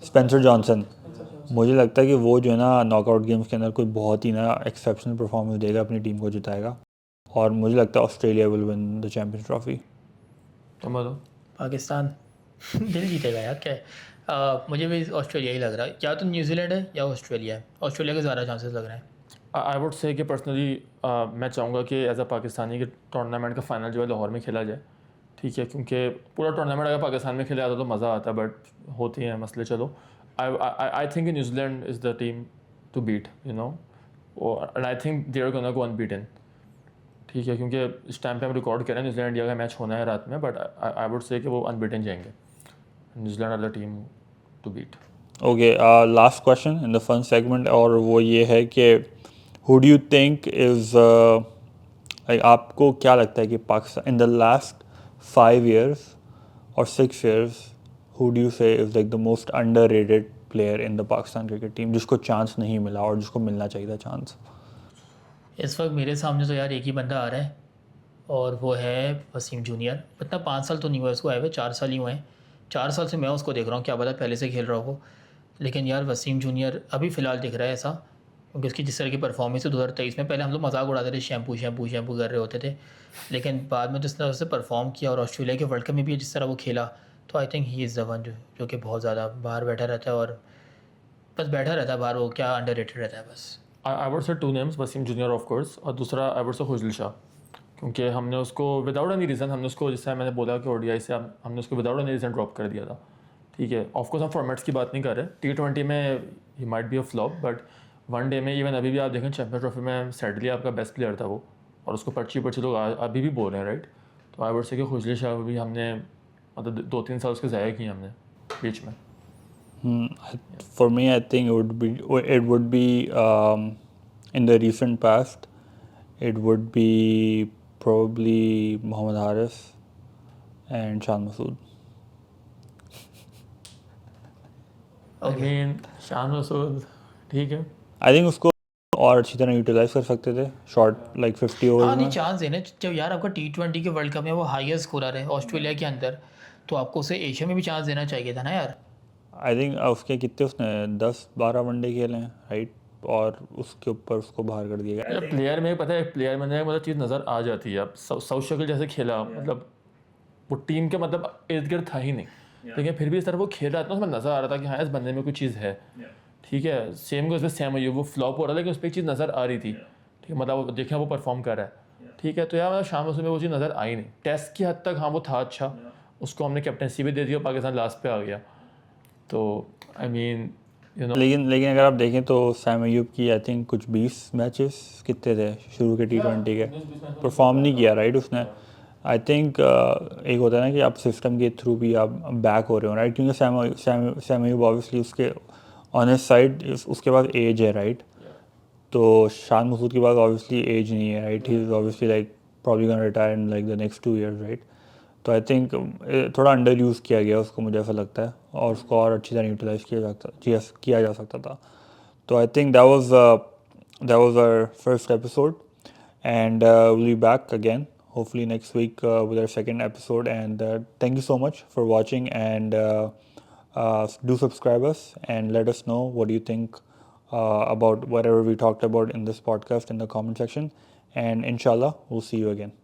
स्पेंसर जॉनसन। मुझे लगता है कि वो जो है ना नॉकआउट गेम्स के अंदर कोई बहुत ही ना एक्सेप्शनल परफॉर्मेंस देगा, अपनी टीम को जिताएगा, और मुझे लगता है Australia will win the champions trophy. तुम बताओ। पाकिस्तान दिल जीतेगा यार, क्या है। मुझे भी ऑस्ट्रेलिया ही लग रहा है, या तो न्यूजीलैंड है या ऑस्ट्रेलिया है। ऑस्ट्रेलिया के ज़्यादा चांसेस लग रहे हैं। आई वुड से कि पर्सनली मैं चाहूँगा कि एज अ पाकिस्तानी के टूर्नामेंट का फाइनल जो है लाहौर में खेला जाए, ठीक है, क्योंकि पूरा टूर्नामेंट अगर पाकिस्तान में खेला जाता तो मज़ा आता, बट होती हैं मसले। चलो, I think New Zealand is the team to beat, and I think they are gonna go unbeaten, ठीक है, क्योंकि इस टाइम पे हम रिकॉर्ड कर रहे हैं, न्यूजीलैंड इंडिया का मैच होना है रात में, बट आई वुड से कि वो अनबीटन जाएंगे। New Zealand are the team to beat. Okay, last question in the fun segment, और वो ये है कि who do you think is like, आपको क्या लगता है कि Pakistan in the last 5 years or 6 years, who do you say is like the most underrated player in the Pakistan cricket team, जिसको चांस नहीं मिला और जिसको मिलना चाहिए था चांस? इस वक्त मेरे सामने तो यार एक ही बंदा आ रहा है, और वो है वसीम जूनियर। इतना 5 साल तो नहीं हुआ उसको आए हुए, 4 साल ही हुए हैं। 4 साल से मैं उसको देख रहा हूँ, क्या पता पहले से खेल रहा हो, लेकिन यार वसीम जूनियर अभी फ़िलहाल दिख रहा है ऐसा, क्योंकि उसकी जिस तरह की परफॉर्मेंस है 2023 में, पहले हम लोग मजाक उड़ाते थे, शैम्पू कर रहे होते थे, लेकिन बाद में जिस तरह से परफॉर्म किया, और ऑस्ट्रेलिया के वर्ल्ड कप में भी जिस तरह वो खेला, तो I think he is the one जो कि बहुत ज़्यादा बाहर बैठा रहता है, और बस बैठा रहता है बाहर, वो क्या अंडररेटेड रहता है बस। आई would say 2 names, Wasim junior of course, और दूसरा आई वुड से खुशदिल शाह, क्योंकि हमने उसको विदाउट एनी रीज़न, हमने उसको, जैसे मैंने बोला कि ओडीआई से हमने उसको विदाउट एनी रीज़न ड्रॉप कर दिया था, ठीक है, ऑफकोर्स हम फॉर्मेट्स की बात नहीं कर रहे, T20 में he might be a flop, but one day में इवन अभी भी आप देखें चैम्पियंस ट्रॉफी में सैडली आपका बेस्ट प्लेयर था वो, और उसको पर्ची लोग अभी भी बोल रहे हैं, राइट। तो आई वुड से कि खुजली शाह भी हमने मतलब 2-3 साल उसके ज़ाया किए हमने बीच में। For me, I think it would be in the recent past, it would be probably Mohammad Haris and Shan Masood. I mean Shan Masood ठीक है, I think उसको और अच्छी तरह यूटिलाइज कर सकते थे, शॉर्ट लाइक 50 हाँ ओवर्स नहीं में। चांस देने जब यार आपका T20 के वर्ल्ड कप में वो हाईएस्ट स्कोरर है ऑस्ट्रेलिया के अंदर, तो आपको उसे एशिया में भी चांस देना चाहिए था ना यार। आई थिंक उसके कितने उसने 10-12 वनडे खेले हैं, राइट, और उसके ऊपर उसको बाहर कर दिया गया। प्लेयर में पता है, प्लेयर में मतलब चीज़ नज़र आ जाती है। अब साउथ शक्ल जैसे खेला, मतलब वो टीम के मतलब इर्द गिर्द था ही नहीं, लेकिन फिर भी इस तरह वो खेल रहा था, उसमें नज़र आ रहा था कि हाँ इस बंदे में कोई चीज़ है, ठीक है। सेम को उसमें सैम अयूब वो फ्लॉप हो रहा था, लेकिन उस पर एक चीज़ नज़र आ रही थी, ठीक है, मतलब वो देखें वो परफॉर्म कर रहा है, ठीक है। तो यार मतलब शाम उसमें वो चीज़ नज़र आई नहीं, टेस्ट की हद तक हाँ वो था अच्छा, उसको हमने कैप्टनसी भी दे दी और पाकिस्तान लास्ट पे आ गया। तो आई मीन लेकिन अगर आप देखें तो सैम अयूब की आई थिंक कुछ 20 मैचेस कितने थे शुरू के T20 के, परफॉर्म नहीं किया, राइट उसने। आई थिंक एक होता है ना कि आप सिस्टम के थ्रू भी आप बैक हो रहे हो, राइट, क्योंकि सैम अयूब ऑब्वियसली उसके ऑन हिज साइड उसके पास एज है, राइट। तो शान मसूद के पास ऑब्वियसली एज नहीं है, right, he is obviously like probably gonna retire in like the next 2 years, right. तो आई थिंक थोड़ा अंडर यूज़ किया गया उसको, मुझे ऐसा लगता है, और उसको और अच्छी तरह यूटिलाइज किया जा सकता था। तो I think that was our first episode, and we'll be back again hopefully next week with our second episode. And thank you so much for watching, and do subscribe us and let us know what you think about whatever we talked about in this podcast in the comment section. And inshallah, we'll see you again.